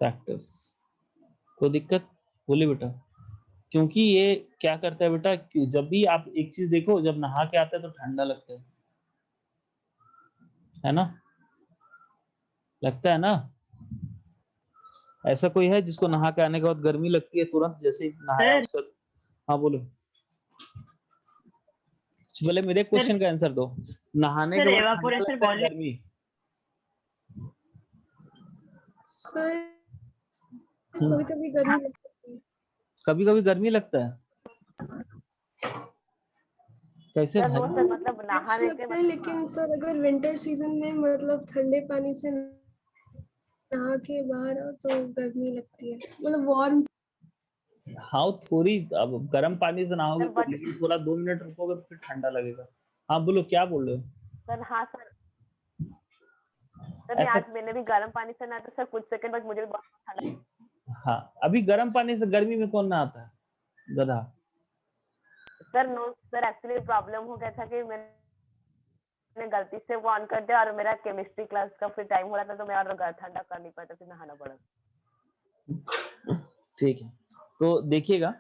A: factors, तो दिक्कत बोले बेटा, क्योंकि ये क्या करता है बेटा, जब भी आप एक चीज देखो, जब नहा के आते हैं तो ठंडा लगता है ना, लगता है ना। ऐसा कोई है जिसको नहा के आने के बाद गर्मी लगती है तुरंत जैसे ही नहाया उसका? हाँ बोलो, पहले मेरे क्वेश्चन का आंसर दो, नहाने के बाद ठंडा लगता है गर्मी?
F: सर कभी-कभी गर्मी लगती है।
A: कभी-कभी गर्मी लगता है, कैसे
B: सर वो
A: भाई?
B: सर मतलब नहाने के
F: लगता है, लेकिन सर अगर विंटर सीजन में मतलब ठंडे पानी से नहा के बाहर आओ तो गर्मी लगती है, मतलब वार्म।
A: हाँ थोड़ी, अब गर्म पानी से नहाओगे
B: सर
A: तो,
B: बट
A: लेकिन थोड़ा 2 मिनट रुकोगे तो फिर ठंडा लगेगा। हाँ बोलो क्या बोल रहे हो?
B: सर हाँ सर सर
A: ऐसा,
B: आज मैंने भी गर्म पानी से नहाया तो सर कुछ सेकंड बाद मुझे भी बहुत ठंडा।
A: हाँ अभी गर्म पानी से गर्मी में कौन नहाता है, गधा।
B: Sir no sir, actually problem हो गया था कि मैंने गलती से वो ऑन कर दिया और मेरा केमिस्ट्री क्लास का फिर टाइम हो रहा था तो मैं और ठंडा कर नहीं पाया, फिर नहाना पड़ा।
A: ठीक है, तो देखिएगा,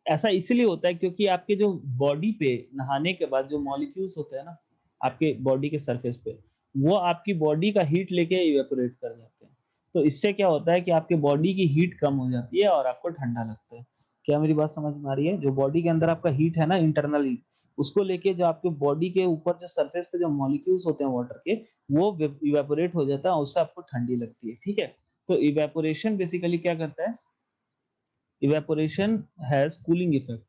A: ऐसा इसलिए होता है क्योंकि आपके जो बॉडी पे नहाने के बाद जो मॉलिक्यूल्स होते हैं ना आपके बॉडी के सरफेस पे, वो आपकी बॉडी का हीट लेके इवेपोरेट कर जाते हैं। तो इससे क्या होता है कि आपके बॉडी की हीट कम हो जाती है और आपको ठंडा लगता है। क्या मेरी बात समझ में आ रही है? जो बॉडी के अंदर आपका हीट है ना, इंटरनल हीट, उसको लेके जो आपके बॉडी के ऊपर जो सरफेस पे जो मॉलिक्यूल्स होते हैं वाटर के, वो इवेपोरेट हो जाता है, उससे आपको ठंडी लगती है, ठीक है। तो इवेपोरेशन बेसिकली क्या करता है, evaporation has cooling effect,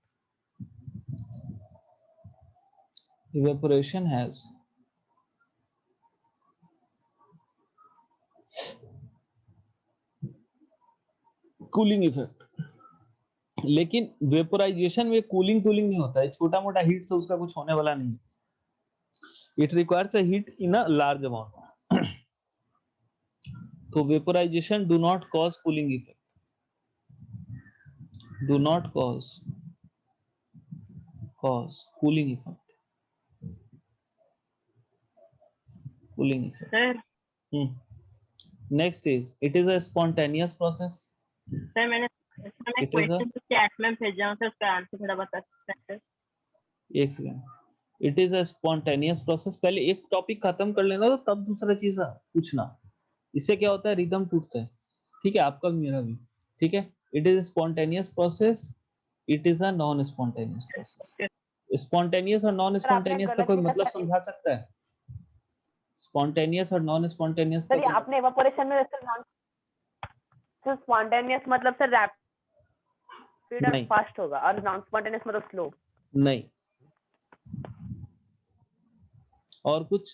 A: evaporation has cooling effect, लेकिन वेपोराइजेशन में कूलिंग नहीं होता है, छोटा मोटा हीट से उसका कुछ होने वाला नहीं। It requires a heat in a large amount, तो vaporization do not cause cooling effect, do not cause cooling effect. Next is it is a spontaneous process.
B: Sir मैंने
A: It is a
B: question chat में भेजा हूं, sir उसका answer थोड़ा बता सकते हैं?
A: एक second, it is a spontaneous process. पहले एक टॉपिक खत्म कर लेना तो तब दूसरा चीज पूछना। इससे क्या होता है, रिदम टूटता है। ठीक है, आपका भी मेरा भी। ठीक है, it is spontaneous process, it is a non spontaneous process. Spontaneous और नॉन
B: सर आपने
A: स्पॉन्टेनियस का
B: गलत
A: कोई
B: भी
A: मतलब
B: कहा।
A: समझा सकता है? स्पॉन्टेनियस और नॉन स्पॉन्टेनियस का
B: सर ये
A: कोई
B: आपने इवापोरेशन में सर नॉन सर स्पॉन्टेनियस मतलब सर रैपिड और
A: नहीं
B: फास्ट होगा और नॉन स्पॉन्टेनियस मतलब स्लो।
A: नहीं। और कुछ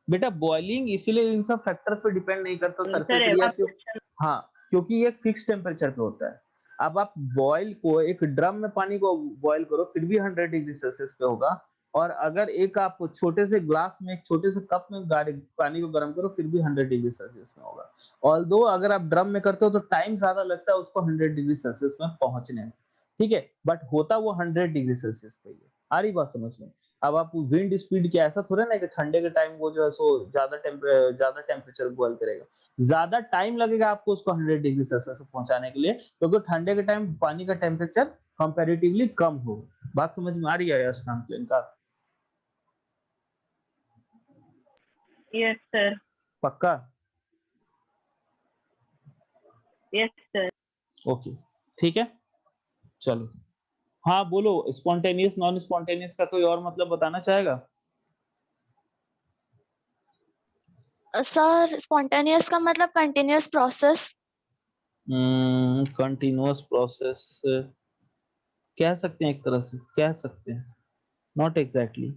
A: बेटा, बॉइलिंग इसीलिए इन सब फैक्टर्स पे डिपेंड नहीं करता सरफेस एरिया क्यों। हाँ, क्योंकि ये एक फिक्स टेम्परेचर पे होता है। अब आप बॉयल को एक ड्रम में पानी को बॉयल करो फिर भी 100 डिग्री सेल्सियस पे होगा, और अगर एक आप छोटे से ग्लास में एक छोटे से कप में पानी को गर्म करो फिर भी 100 डिग्री सेल्सियस में होगा। ऑल्दो अगर आप ड्रम में करते हो तो टाइम ज्यादा लगता है उसको 100 डिग्री सेल्सियस में पहुंचने में। ठीक है, बट होता वो 100 डिग्री सेल्सियस पे ही है। आ रही बात समझ में? अब आप विंड स्पीड क्या ऐसा थोड़ा ना कि ठंडे के टाइम वो जो है सो ज्यादा टेम्परेचर बॉयल करेगा। ज्यादा टाइम लगेगा आपको उसको 100 डिग्री सेल्सियस तक पहुंचाने के लिए, क्योंकि ठंडे के टाइम पानी का टेम्परेचर कंपैरेटिवली कम होगा। बात समझ में आ रही है यश नाम के इनका?
G: Yes sir.
A: पक्का?
G: Yes sir.
A: ओके, ठीक है, चलो। हाँ बोलो, स्पॉन्टेनियस नॉन स्पॉन्टेनियस का कोई और मतलब बताना चाहेगा?
H: सर स्पॉन्टेनियस का मतलब कंटिन्यूअस प्रोसेस।
A: कंटिन्यूअस प्रोसेस कह सकते हैं, एक तरह से कह सकते हैं, not exactly,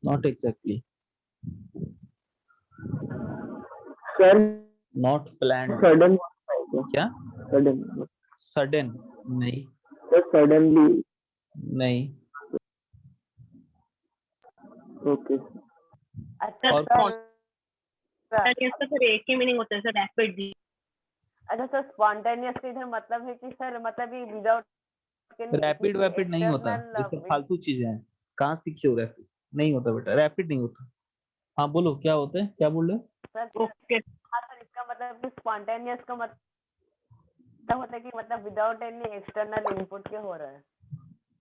A: not exactly,
C: sir
A: not planned.
C: Sudden
A: क्या?
C: Sudden
A: sudden? नहीं
C: सर सडनली।
A: नहीं।
C: ओके
B: अच्छा
A: और
B: सर
G: स्पॉन्टेनियस का सर एक ही मीनिंग होता है सर, रैपिडली।
B: अच्छा सर स्पॉन्टेनियस का इधर मतलब है कि सर मतलब ये विदाउट
A: रैपिड वैपिड नहीं होता, ये सब फालतू चीजें हैं। कहाँ सीखे हो? रैपिड नहीं होता बेटा, रैपिड नहीं होता। हाँ बोलो क्या होता है, क्या बोल रहे हो?
B: Sir
G: okay.
B: हाँ सर इसका मतलब स्पॉन्टेनियस का मतलब होता है कि मतलब विदाउट एनी एक्सटर्नल इनपुट के हो रहा है।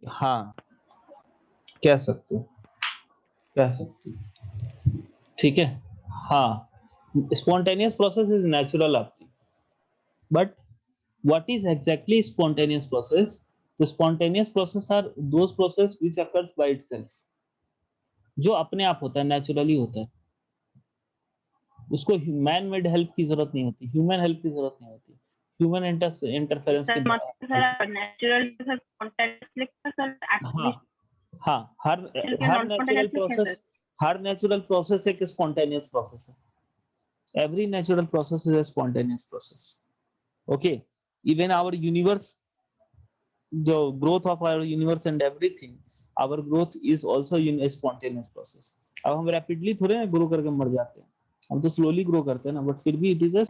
A: हाँ कह सकते हो, कह सकते हो, ठीक है। हाँ, spontaneous process is natural आपकी, but what is exactly spontaneous process? तो spontaneous process are those process which occurs by itself, जो अपने आप होता है, नेचुरली होता है। उसको मैन मेड हेल्प की जरूरत नहीं होती, ह्यूमन हेल्प की जरूरत नहीं होती, ह्यूमन इंटरफेरेंस के
G: सर मतलब सर नेचुरल सर स्पॉन्टेनियस लिखा सर
A: हाँ हाँ, हर
G: नॉन
A: नेचुरल
G: स्पॉन्टेनियस लिखे
A: प्रोसेस,
G: सर।
A: हर नेचुरल प्रोसेस एक स्पॉन्टेनियस प्रोसेस है। Every natural process is a spontaneous process. Okay, even our universe, the growth of our universe and everything, our growth is also in a spontaneous process. अब हम rapidly थोड़े ना grow करके मर जाते हैं, हम तो स्लोली ग्रो करते हैं ना, बट फिर भी इट इज अ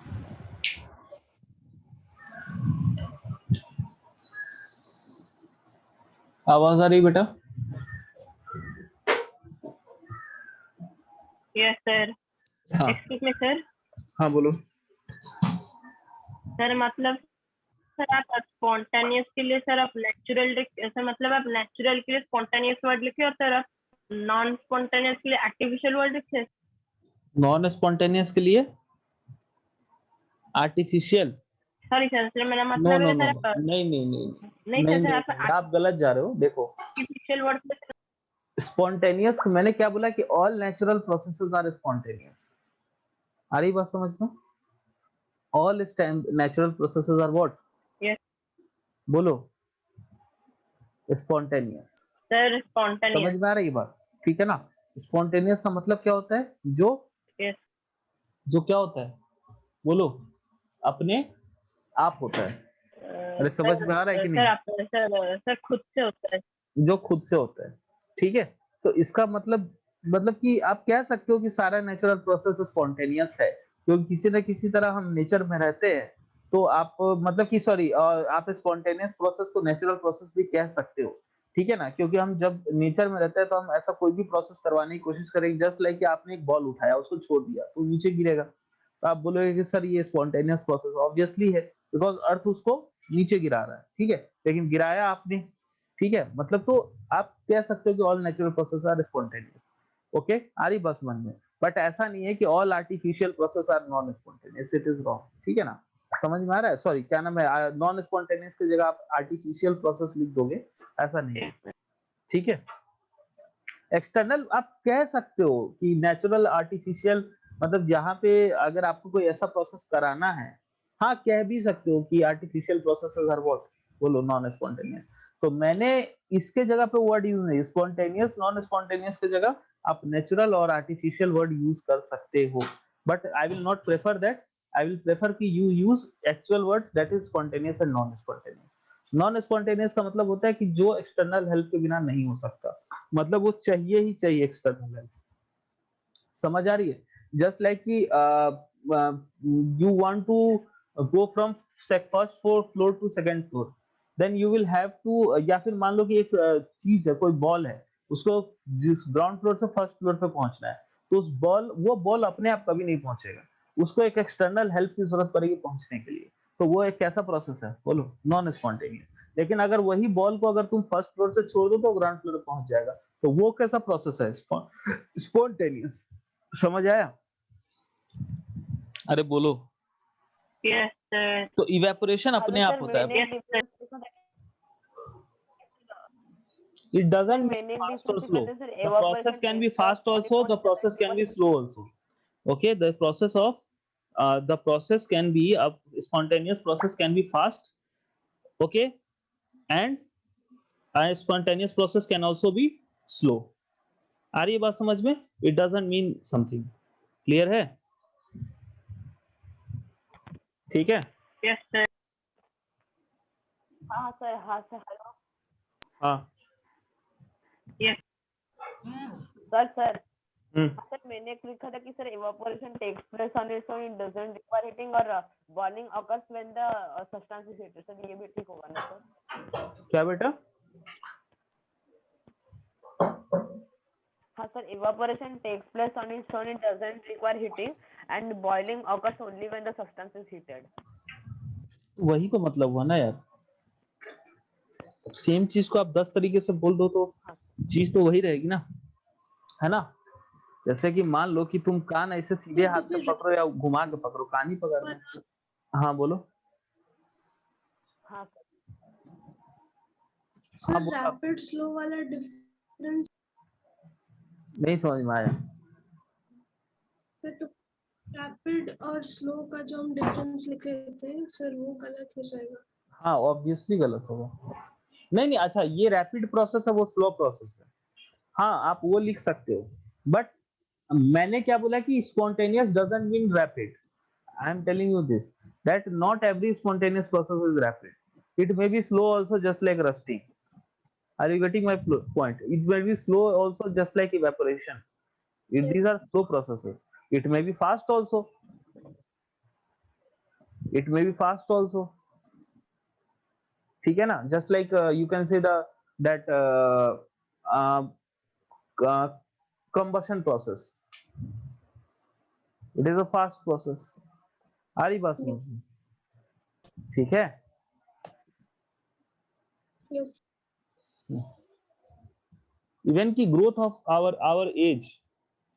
A: आवाज आ रही बेटा?
G: Yes sir.
A: हाँ
G: एक्सक्यूज मी सर।
A: हाँ बोलो।
G: सर मतलब सर आप स्पॉन्टेनियस के लिए सर आप नेचुरल सर मतलब आप नेचुरल के लिए स्पॉन्टेनियस वर्ड लिखे और सर आप नॉन स्पॉन्टेनियस के लिए आर्टिफिशियल वर्ड लिखे।
A: नॉन स्पॉन्टेनियस के लिए आर्टिफिशियल?
G: सॉरी सर, सर मेरा
A: नो
G: मतलब
A: नो
G: है
A: नो
G: सर
A: नहीं नहीं नहीं
G: नहीं
A: नहीं
G: सर
A: नहीं, आप गलत जा रहे हो। देखो
G: आर्टिफिशियल वर्ड
A: स्पॉन्टेनियस, मैंने क्या बोला कि all natural processes are spontaneous. आ रही बात समझ में? All natural processes are what?
G: Yes
A: बोलो स्पॉन्टेनियस।
G: सर
A: समझ
G: स्पॉन्टेनियस।
A: में आ रही बात? ठीक है ना? स्पॉन्टेनियस का मतलब क्या होता है? जो
G: यस
A: जो क्या होता है? बोलो, अपने आप होता है। अरे समझ में आ रहा है कि
G: सर
A: नहीं?
G: आप सर खुद से होता है।
A: जो खुद से होता है, ठीक है। तो इसका मतलब कि आप कह सकते हो कि सारा नेचुरल प्रोसेस स्पॉन्टेनियस है, क्योंकि किसी न किसी तरह हम नेचर में रहते हैं। तो आप मतलब कि सॉरी, आप स्पॉन्टेनियस प्रोसेस को नेचुरल प्रोसेस भी कह सकते हो, ठीक है ना? क्योंकि हम जब नेचर में रहते हैं तो हम ऐसा कोई भी प्रोसेस करवाने की कोशिश करेंगे, जस्ट लाइक कि आपने एक बॉल उठाया उसको छोड़ दिया तो नीचे गिरेगा, तो आप बोलोगे कि सर ये स्पॉन्टेनियस प्रोसेस ऑब्वियसली है, बिकॉज अर्थ उसको नीचे गिरा रहा है, ठीक है, लेकिन गिराया आपने, ठीक है, मतलब तो आप कह सकते हो कि all natural process are spontaneous. Okay, आ रही बस मन में, बट ऐसा नहीं है कि all artificial process are non spontaneous, it is wrong, ठीक है ना, समझ में आ रहा है? सॉरी, क्या नाम है, नॉन स्पॉन्टेनियस की जगह आप आर्टिफिशियल प्रोसेस लिख दोगे, ऐसा नहीं है, ठीक है। एक्सटर्नल आप कह सकते हो कि नेचुरल आर्टिफिशियल, मतलब यहाँ पे अगर आपको कोई ऐसा प्रोसेस कराना है, हाँ कह भी सकते हो कि आर्टिफिशियल प्रोसेसेस आर व्हाट, बोलो नॉन स्पॉन्टेनियस। तो मैंने इसके जगह पे वर्ड यूज नहीं, स्पॉन्टेनियस नॉन स्पॉन्टेनियस की जगह आप नेचुरल और आर्टिफिशियल वर्ड यूज कर सकते हो, but I will not prefer that, I will prefer कि you use actual words that is spontaneous and non spontaneous. Non spontaneous का मतलब होता है कि जो एक्सटर्नल हेल्प के बिना नहीं हो सकता, मतलब वो चाहिए ही चाहिए एक्सटर्नल हेल्प, समझ आ रही है? जस्ट लाइक कि you want to go from first floor to second floor, then you will have to, या फिर मान लो कि एक चीज है, कोई बॉल है, उसको जिस ग्राउंड फ्लोर से फर्स्ट फ्लोर पे पहुंचना है, तो वो बॉल अपने आप कभी नहीं पहुंचेगा, उसको एक एक्सटर्नल हेल्प की जरूरत पड़ेगी पहुंचने के लिए, तो वो एक कैसा प्रोसेस है, बोलो नॉन स्पॉन्टेनियस। लेकिन अगर वही बॉल को अगर तुम फर्स्ट फ्लोर से छोड़ दो तो ग्राउंड फ्लोर पे पहुंच जाएगा, तो वो कैसा प्रोसेस है, स्पॉन्टेनियस, समझ आया? अरे बोलो।
G: Yes sir.
A: तो इवेपोरेशन अपने आप होता है, it doesn't mean fast or slow, the process can be fast also, the process can be slow also, okay, the process of the process can be a spontaneous process can be fast, okay, and a spontaneous process can also be slow। आ रही है बात समझ में? it doesn't mean something, clear है? ठीक है?
G: Yes sir.
B: हाँ sir, हाँ सर, हेलो
A: हाँ
G: यस
B: सर सर मैंने एक लिखा था कि sir evaporation takes place on its own, it doesn't require heating, और boiling occurs when the substance is heated। Sir ये भी ठीक होगा ना सर?
A: क्या बेटा?
B: हाँ sir, evaporation takes place on its own, it doesn't require heating, and boiling occurs only when the substance is heated।
A: वही तो मतलब हुआ ना यार, सेम चीज को आप 10 तरीके से बोल दो तो चीज तो वही रहेगी ना, है ना? जैसे कि मान लो कि तुम कान ऐसे सीधे हाथ से पकड़ो या घुमा के पकड़ो, कान ही पकड़ना है। हाँ बोलो।
B: हाँ
F: सर रैपिड स्लो वाला डिफरेंस
A: नहीं समझ में आया
F: सर। तो रैपिड और स्लो का जो हम डिफरेंस लिख रहे थे सर वो गलत हो जाएगा।
A: हाँ ऑब्वियसली गलत होगा। नहीं अच्छा, ये रैपिड प्रोसेस है, वो स्लो प्रोसेस है, हाँ आप वो लिख सकते हो, बट मैंने क्या बोला कि spontaneous doesn't mean rapid. I am telling you this that not every spontaneous process is rapid, it may be slow also just like rusting. Are you getting my point? It may be slow also just like evaporation. These are slow processes. It may be fast also. It may be fast also. ठीक है ना? Just like you can say that combustion process. It is a fast process. आ रही बात समझ में? ठीक है?
F: Yes.
A: Even की growth of our age,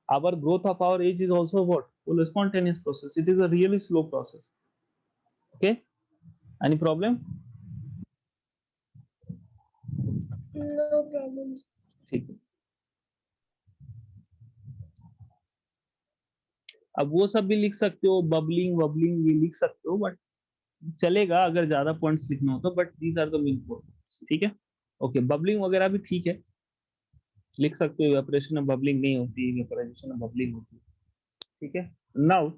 A: our growth of our age is also what? Well, a spontaneous process. It is a really slow process. Okay? Any problem?
F: No problems.
A: ठीक है। अब वो सब भी लिख सकते हो, बबलिंग वबलिंग ये लिख सकते हो, बट चलेगा अगर ज्यादा पॉइंट्स लिखना हो तो, but these are the main points, ठीक है? ओके, बबलिंग वगैरह भी ठीक है, लिख सकते हो, इवेपोरेशन में बबलिंग नहीं होती, वेपोराइजेशन में बबलिंग होती है, ठीक है? Now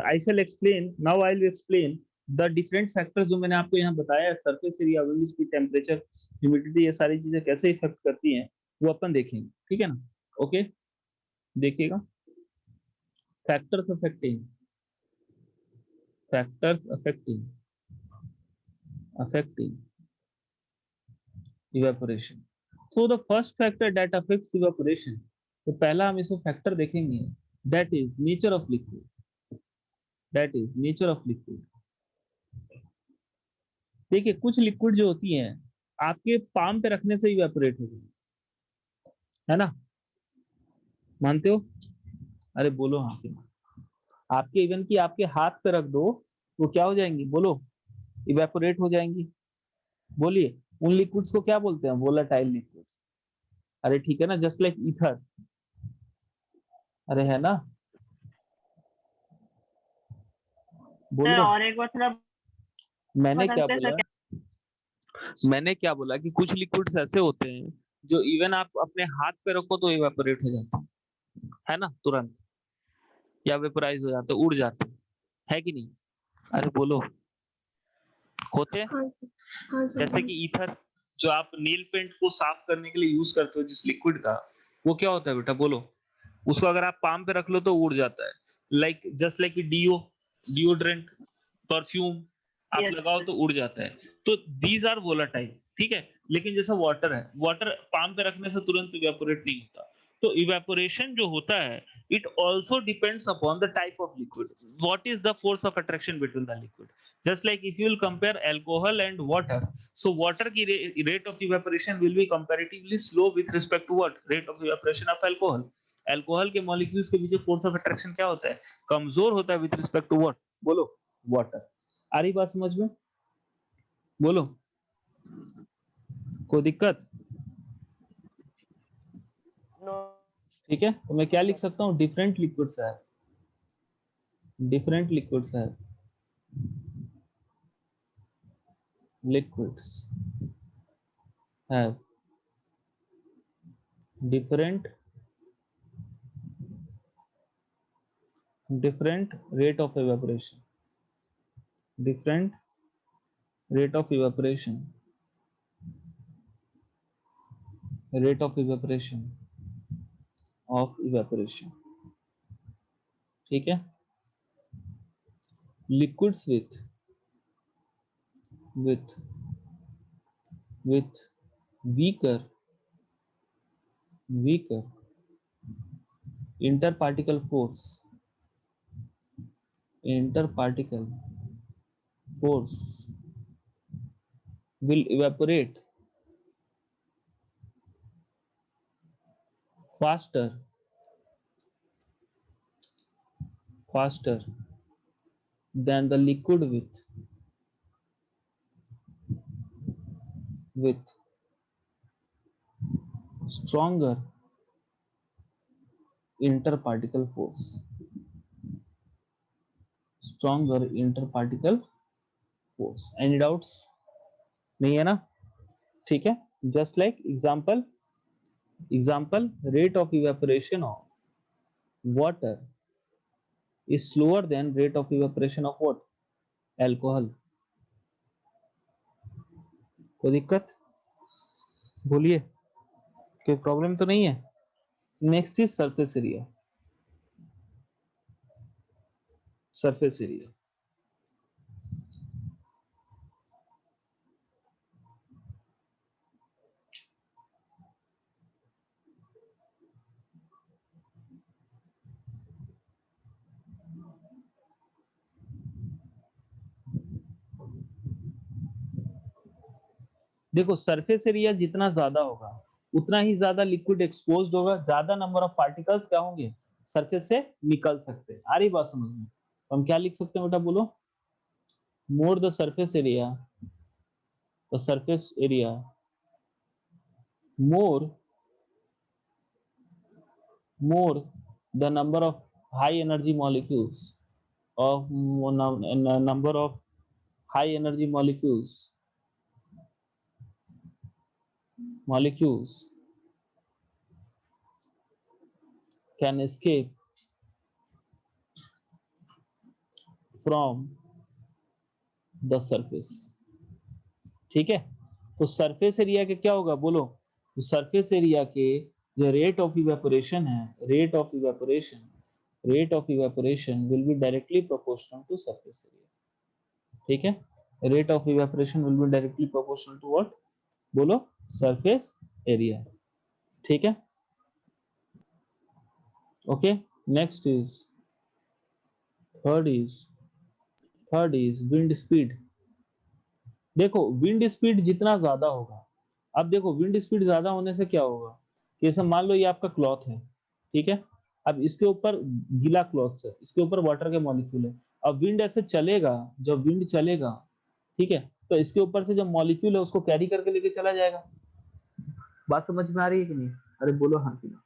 A: I shall explain, now I will explain the different factors जो मैंने आपको यहाँ बताया, surface area, wind speed, temperature, humidity, ये सारी चीजें कैसे इफेक्ट करती हैं वो अपन देखेंगे, ठीक है ना? ओके, देखिएगा factors affecting evaporation। So the first factor that affects evaporation, तो पहला हम इसको फैक्टर देखेंगे, that is nature of liquid, देखिए कुछ लिक्विड जो होती हैं आपके पाम पे रखने से इवेपोरेट हो जाएगी, है ना? मानते हो? अरे बोलो हाँ कि ना। आपके इवन की आपके हाथ पे रख दो वो क्या हो जाएंगी? बोलो, इवेपोरेट हो जाएंगी। बोलिए उन लिक्विड्स को क्या बोलते हैं? Volatile liquids. अरे ठीक है ना, जस्ट लाइक ईथर। अरे है ना, बोल
G: सर
A: दो।
G: और एक बार थोड़ा
A: मैंने
G: बता
A: क्या
G: सकते हैं सर
A: बोला? मैंने क्या बोला कि कुछ लिक्विड्स ऐसे होते हैं जो इवन आप अपने हाथ पे रखो तो इवेपोरेट हो जाते है ना, तुरंत, या वेपोराइज हो जाते, उड़ जाते, है कि नहीं? अरे बोलो, होते हैं।
F: हाँ सर, हाँ सर,
A: जैसे
F: हाँ
A: कि
F: सर।
A: ईथर जो आप नील पेंट को साफ करने के लिए यूज करते हो जिस लिक्विड का, वो क्या होता है बेटा? बोलो। उसको अगर आप पाम पे रख लो तो उड़ जाता है। लाइक जस्ट लाइक डिओ, डिओड्रेंट, परफ्यूम आप
G: यस
A: लगाओ तो उड़ जाता है। तो दीज आर वोलाटाइल, ठीक है। लेकिन जैसा वाटर है, वाटर पाम पे रखने से तुरंत इवेपोरेट नहीं होता। तो इवेपोरेशन जो होता है, it also depends upon the type of liquid, what is the force of attraction between the liquid. Just like if you will compare alcohol and water, so water की rate of evaporation will be comparatively slow with respect to what? Rate of evaporation of alcohol. Alcohol के molecules के पीछे force of attraction क्या होता है? कमजोर होता है विद रिस्पेक्ट टू व्हाट? बोलो, वाटर। आ रही बात समझ में? बोलो, कोई दिक्कत?
B: नो
A: ठीक है, तो मैं क्या लिख सकता हूँ? डिफरेंट लिक्विड्स है, डिफरेंट लिक्विड्स है, liquids have different rate of evaporation, different rate of evaporation, rate of evaporation of evaporation, ठीक है। liquids with with weaker interparticle force will evaporate faster than the liquid with stronger interparticle force, stronger interparticle force। Any doubts? नहीं है ना? ठीक है। Just like example, rate of evaporation of water is slower than rate of evaporation of what? Alcohol। कोई दिक्कत? बोलिए, कोई problem तो नहीं है? Next is surface area. Surface area, देखो सरफेस एरिया जितना ज्यादा होगा उतना ही ज्यादा लिक्विड एक्सपोज्ड होगा, ज्यादा नंबर ऑफ पार्टिकल्स क्या होंगे? सरफेस से निकल सकते हैं। आ रही बात समझ में? तो हम क्या लिख सकते हैं बेटा? बोलो, more the surface area, the surface area, more the number of high energy molecules of number of high energy molecules can escape from the surface, ठीक है। तो सरफेस एरिया के क्या होगा? बोलो, तो सरफेस एरिया के जो रेट ऑफ इवेपोरेशन है, rate of evaporation will be directly proportional to surface area, ठीक है। Rate of evaporation will be directly proportional to what? बोलो, सरफेस एरिया, ठीक है। Okay, next is third is wind speed. देखो wind speed जितना ज्यादा होगा, अब देखो विंड स्पीड ज्यादा होने से क्या होगा कि जैसे मान लो ये आपका क्लॉथ है, ठीक है, अब इसके ऊपर गीला क्लॉथ है, इसके ऊपर वाटर के मॉलिक्यूल है, अब विंड ऐसे चलेगा, जब विंड चलेगा, ठीक है, तो इसके ऊपर से जो मॉलिक्यूल है उसको कैरी करके लेके चला जाएगा। बात समझ में आ रही है कि नहीं? अरे बोलो हाँ कि ना।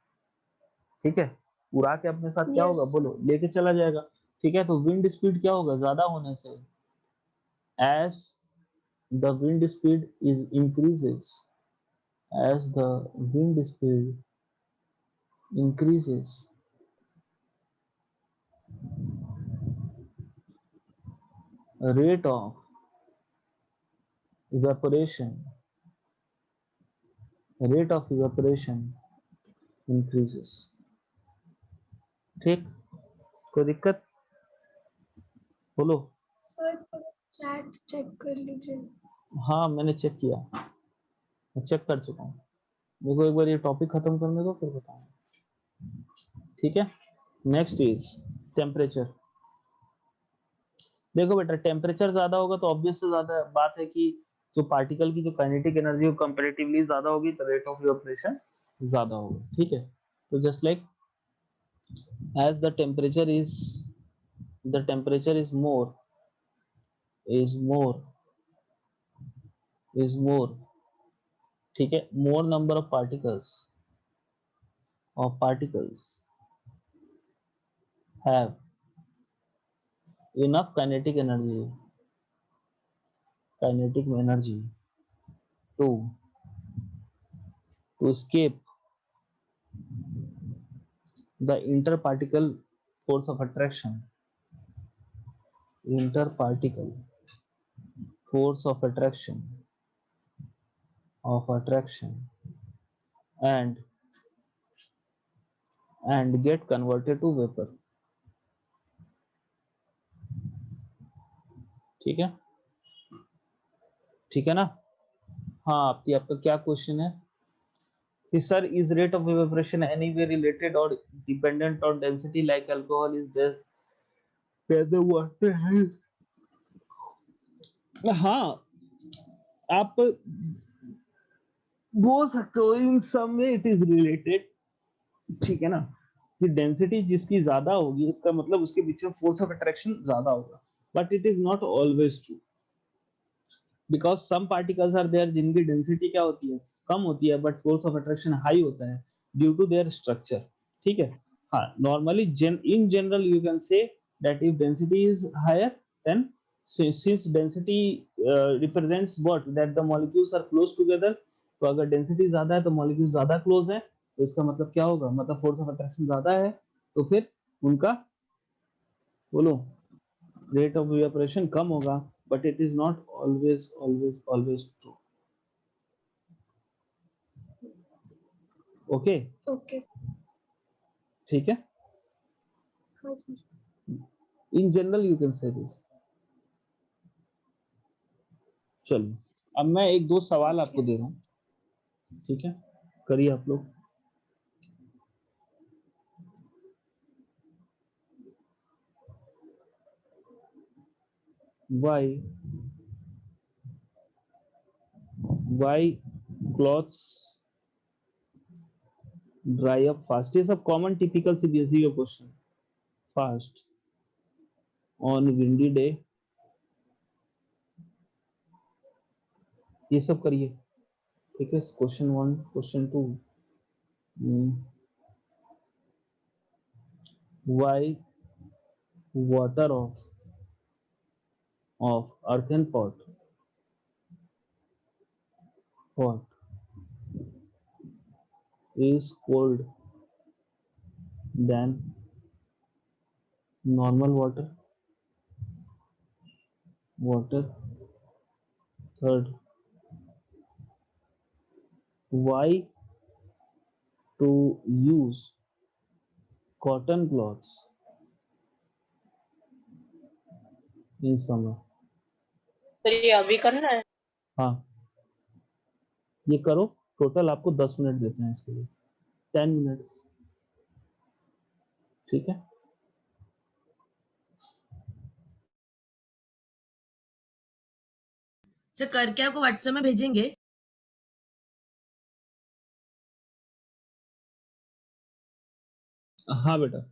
A: ठीक है, उड़ा के अपने साथ क्या होगा,
F: Yes.
A: बोलो, लेके चला जाएगा। ठीक है, तो विंड स्पीड क्या होगा, ज्यादा होने से, as the wind speed is increases, as the wind speed increases, rate of evaporation, rate of evaporation increases। ठीक, कोई दिक्कत, बोलो।
F: सर चैट चेक कर लीजिए।
A: हाँ मैंने चेक किया, मैं चेक कर चुका हूँ, मेरे को एक बार ये टॉपिक खत्म करने दो फिर बताऊंगा। ठीक है, नेक्स्ट इज टेम्परेचर। देखो बेटा, टेम्परेचर ज्यादा होगा तो ऑब्वियस से ज्यादा बात है कि जो पार्टिकल की जो काइनेटिक एनर्जी वो कंपैरेटिवली ज्यादा होगी, तो रेट ऑफ इवेपोरेशन ज्यादा होगा। ठीक है, तो just like as the temperature is more, ठीक है, more number of particles have enough kinetic energy to escape the interparticle force of attraction, interparticle force of attraction and get converted to vapor। ठीक है, ठीक है ना। हाँ आपका क्या क्वेश्चन है कि sir is rate of evaporation anyway related और dependent on density like alcohol is this पैदा वाटर है। हाँ आप बोल सकते हो in some way it is related, ठीक है ना, कि डेंसिटी जिसकी ज्यादा होगी इसका मतलब उसके पीछे फोर्स ऑफ अट्रैक्शन ज्यादा होगा, but it is not always true, because some particles are there जिनकी डेंसिटी क्या होती है, कम होती है, but force of attraction high होता है ड्यू टू देयर स्ट्रक्चर। ठीक है, हाँ normally in general you can say that if density is higher then since density represents what that the molecules are close together, तो अगर density ज्यादा है तो मॉलिक्यूल ज्यादा क्लोज है, तो इसका मतलब क्या होगा, मतलब फोर्स ऑफ अट्रैक्शन ज्यादा है, तो फिर उनका बोलो रेट ऑफ इवेपोरेशन कम होगा, but it is not always true. Okay,
F: okay
A: ठीक है,
F: हाँ sir.
A: In general you can से दिस। चलिए अब मैं एक दो सवाल आपको दे रहा हूँ, ठीक है, करिए आप लोग। why clothes dry up fast, ये सब कॉमन टिपिकल सीबीएसई का question, fast on windy day, ये सब करिए। ठीक है, question 1, question 2, why water of earthen pot is cold than normal water। Third, why to use cotton cloths in summer।
G: तो ये अभी करना है?
A: हाँ ये करो, टोटल आपको 10 मिनट देते हैं इसके लिए, 10 मिनट्स। ठीक है,
E: सर करके आपको व्हाट्सएप में भेजेंगे।
A: हाँ बेटा।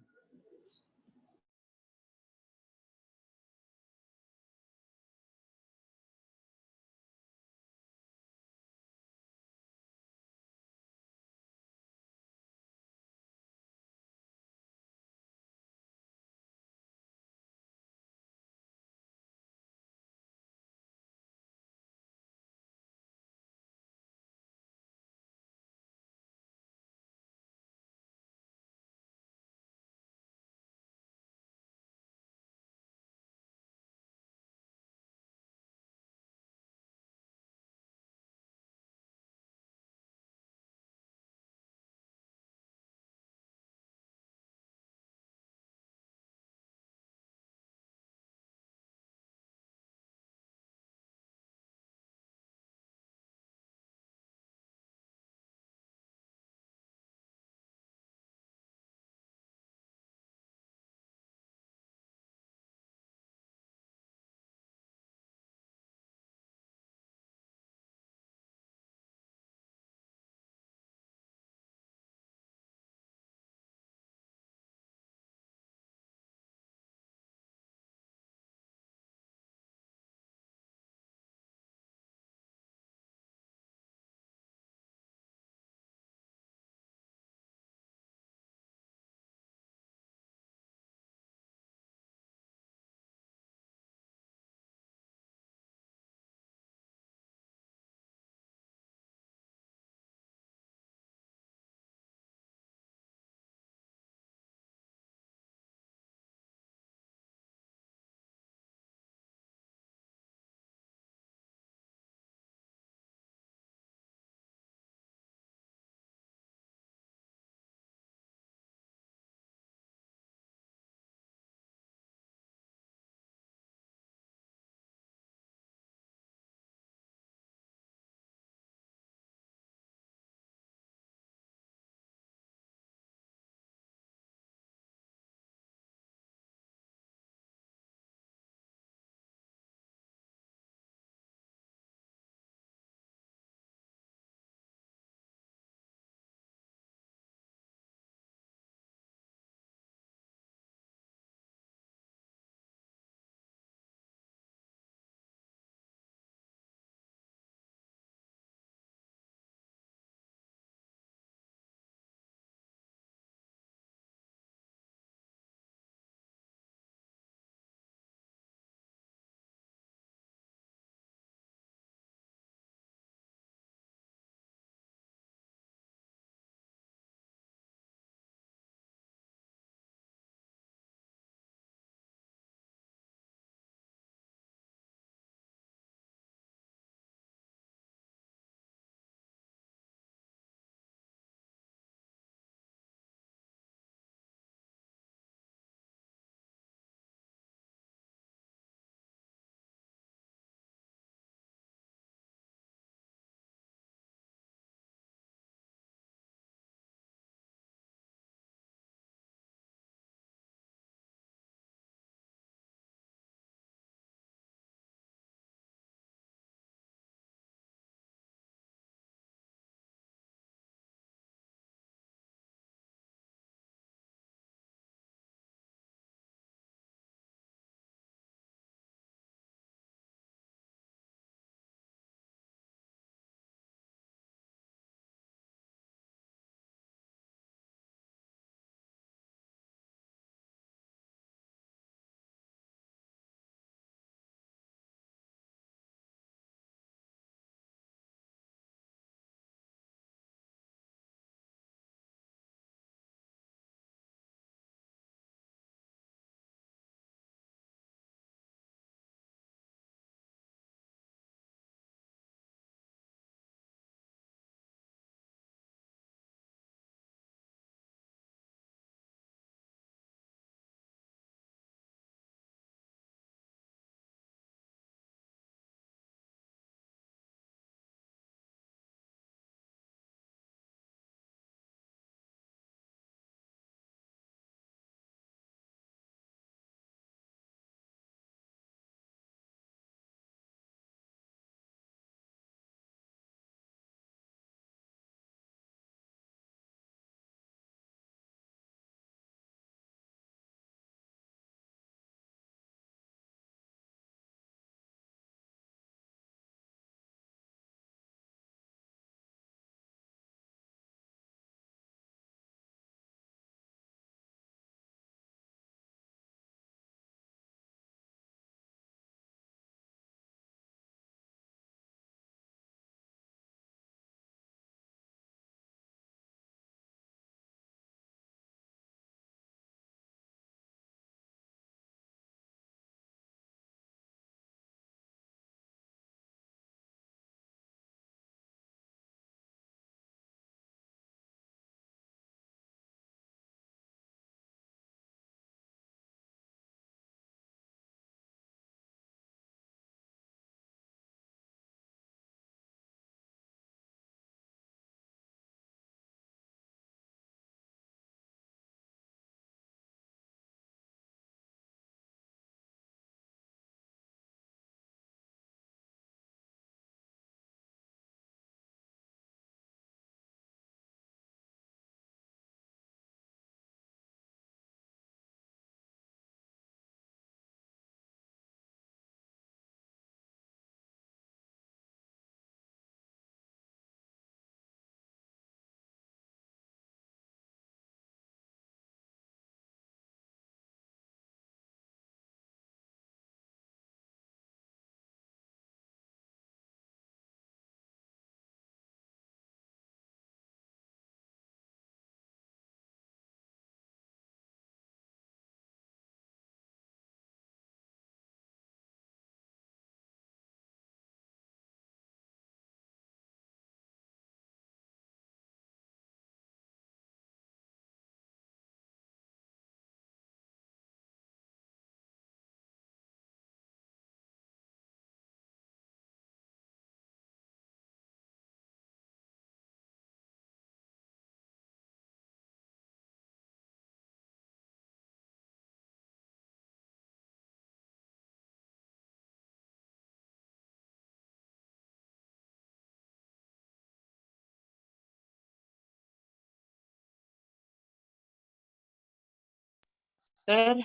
G: सर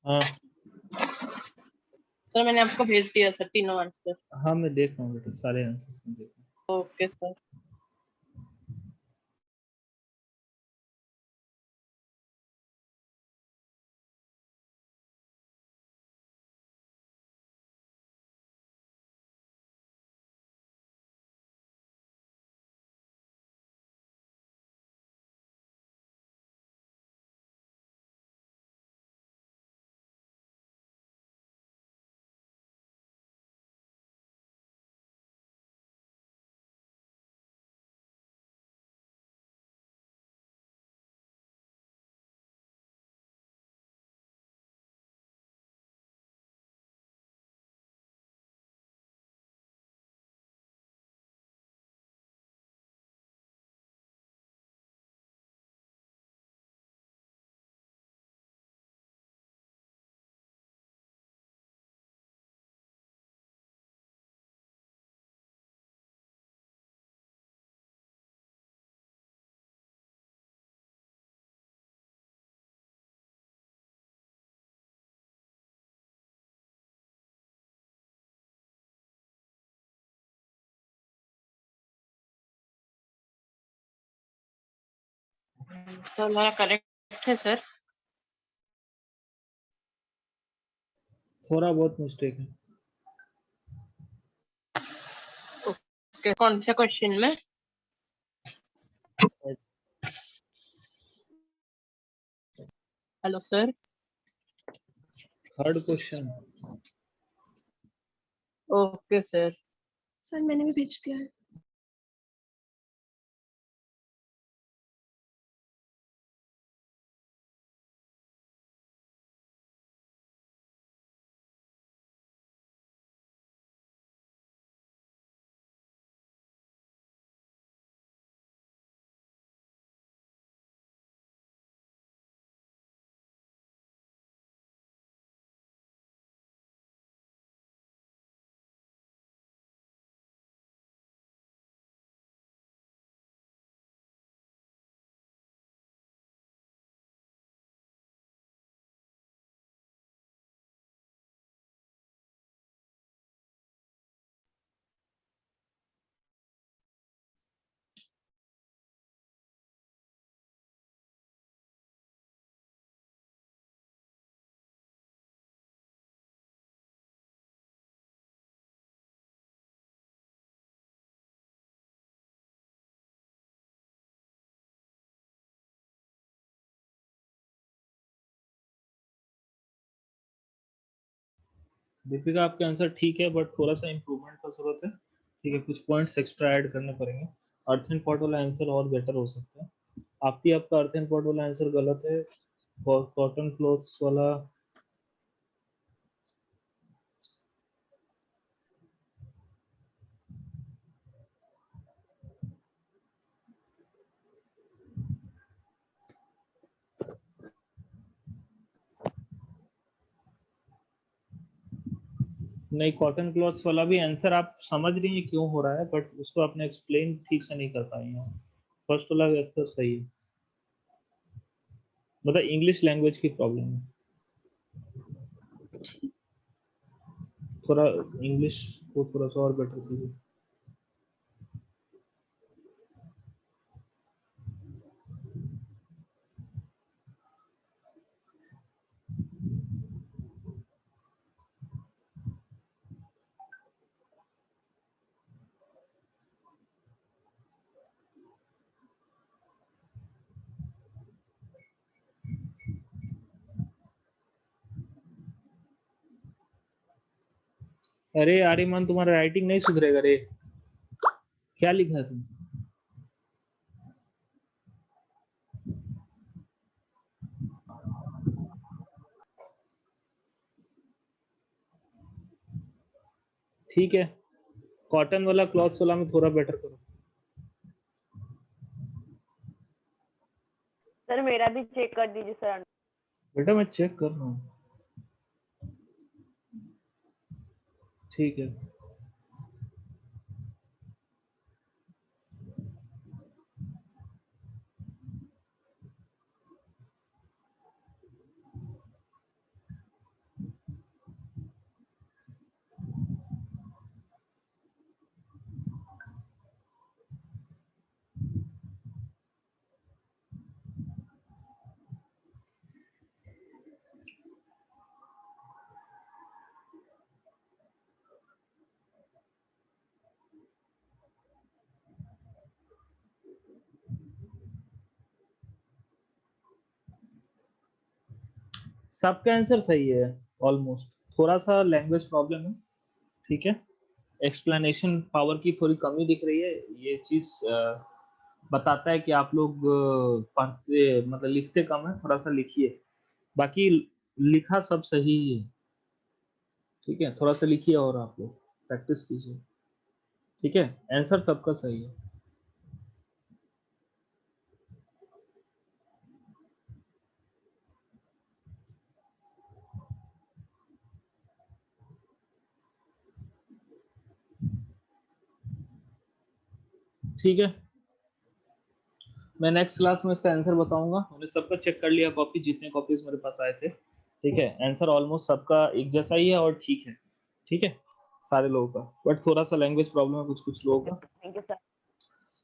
A: हाँ
G: सर मैंने आपको भेज दिया सर तीनों आंसर।
A: हाँ मैं देख रहा हूँ बेटा, सारे आंसर्स में देख रहा हूँ।
G: Okay sir. सर मेरा करेक्ट है सर?
A: थोड़ा बहुत मिस्टेक है।
G: ओके कौन से क्वेश्चन में? Hello sir.
A: Third question.
G: Okay sir.
F: Sir मैंने भी भेज दिया है।
A: दीपिका आपके आंसर ठीक है, बट थोड़ा सा इम्प्रूवमेंट का जरूरत है। ठीक है, कुछ पॉइंट्स एक्स्ट्रा ऐड करने पड़ेंगे। अर्थ एंड पॉट वाला आंसर और बेटर हो सकता है। आपका अर्थ एंड पॉट वाला आंसर गलत है। कॉटन क्लॉथ्स वाला नहीं, कॉटन क्लॉथ्स वाला भी आंसर आप समझ रही हैं क्यों हो रहा है, बट उसको आपने एक्सप्लेन ठीक से नहीं कर पाई हैं। फर्स्ट वाला आंसर सही है, मतलब इंग्लिश लैंग्वेज की प्रॉब्लम है। थोड़ा इंग्लिश को थोड़ा सा और बेटर कीजिए। अरे आर्यमान, तुम्हारा राइटिंग नहीं सुधरेगा रे। क्या लिखा है तुम? ठीक है, कॉटन वाला क्लॉथ्स वाला में थोड़ा बेटर करो।
B: सर मेरा भी चेक कर दीजिए सर।
A: बेटा मैं चेक कर रहा हूँ। ठीक है, सबका आंसर सही है ऑलमोस्ट, थोड़ा सा लैंग्वेज प्रॉब्लम है, ठीक है, एक्सप्लेनेशन पावर की थोड़ी कमी दिख रही है, ये चीज बताता है कि आप लोग पढ़ते मतलब लिखते कम है, थोड़ा सा लिखिए, बाकी लिखा सब सही है, ठीक है, थोड़ा सा लिखिए और आप लोग प्रैक्टिस कीजिए, ठीक है, आंसर सबका सही है। ठीक है, मैं नेक्स्ट क्लास में इसका आंसर बताऊंगा। मैंने सबका चेक कर लिया कॉपी, जितने कॉपीज मेरे पास आए थे, ठीक है, आंसर ऑलमोस्ट सबका एक जैसा ही है और ठीक है, ठीक है, सारे लोगों का, बट थोड़ा सा लैंग्वेज प्रॉब्लम है कुछ लोगों का,
B: थैंक यू सर।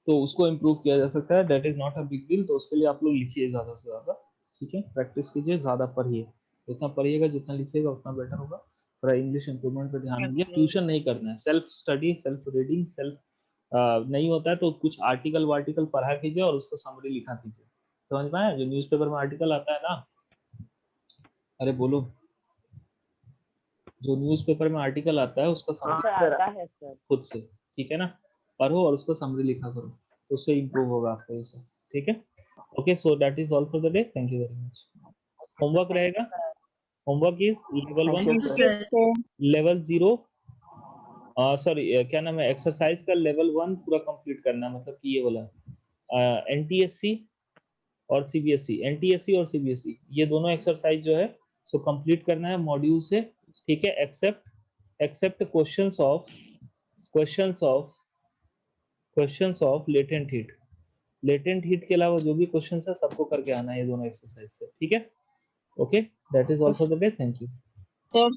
A: तो उसको इम्प्रूव किया जा सकता है, that is not a big deal. तो उसके लिए आप लोग लिखिए ज़्यादा से ज़्यादा, ठीक है, प्रैक्टिस कीजिए, ज़्यादा पढ़िए, जितना पढ़िएगा जितना लिखिएगा उतना बेटर होगा। थोड़ा इंग्लिश इंप्रूवमेंट पे ध्यान दीजिए, ट्यूशन नहीं करना है, self study, self reading, self नहीं होता है तो कुछ आर्टिकल वार्टिकल पढ़ा कीजिए और उसको समरी लिखा कीजिए, समझ पाए? जो न्यूज़पेपर में आर्टिकल आता है ना, अरे बोलो, जो न्यूज़पेपर में आर्टिकल आता है उसका
C: हाँ
A: समरी
C: सर
B: आता है सर।
A: खुद से, ठीक है ना, पढ़ो और उसको समरी लिखा करो, तो उससे इम्प्रूव होगा आपका ये सब, ठीक है। Okay, so that is all for the day, thank you very much. Homework रहेगा, homework is level
C: thank
A: 1
C: you
E: thank you
C: sir.
E: Sir.
A: Level 0, sorry क्या नाम है, एक्सरसाइज का लेवल 1 पूरा कंप्लीट करना है, मतलब कि ये वाला एनटीएससी और सीबीएसई, एनटीएससी और सीबीएसई ये दोनों एक्सरसाइज जो है सो कंप्लीट करना है मॉड्यूल से, ठीक है, except questions of latent heat के अलावा जो भी क्वेश्चंस है सबको करके आना है ये दोनों एक्सरसाइज से, ठीक है। Okay, that is all for the day, thank you.
G: Sir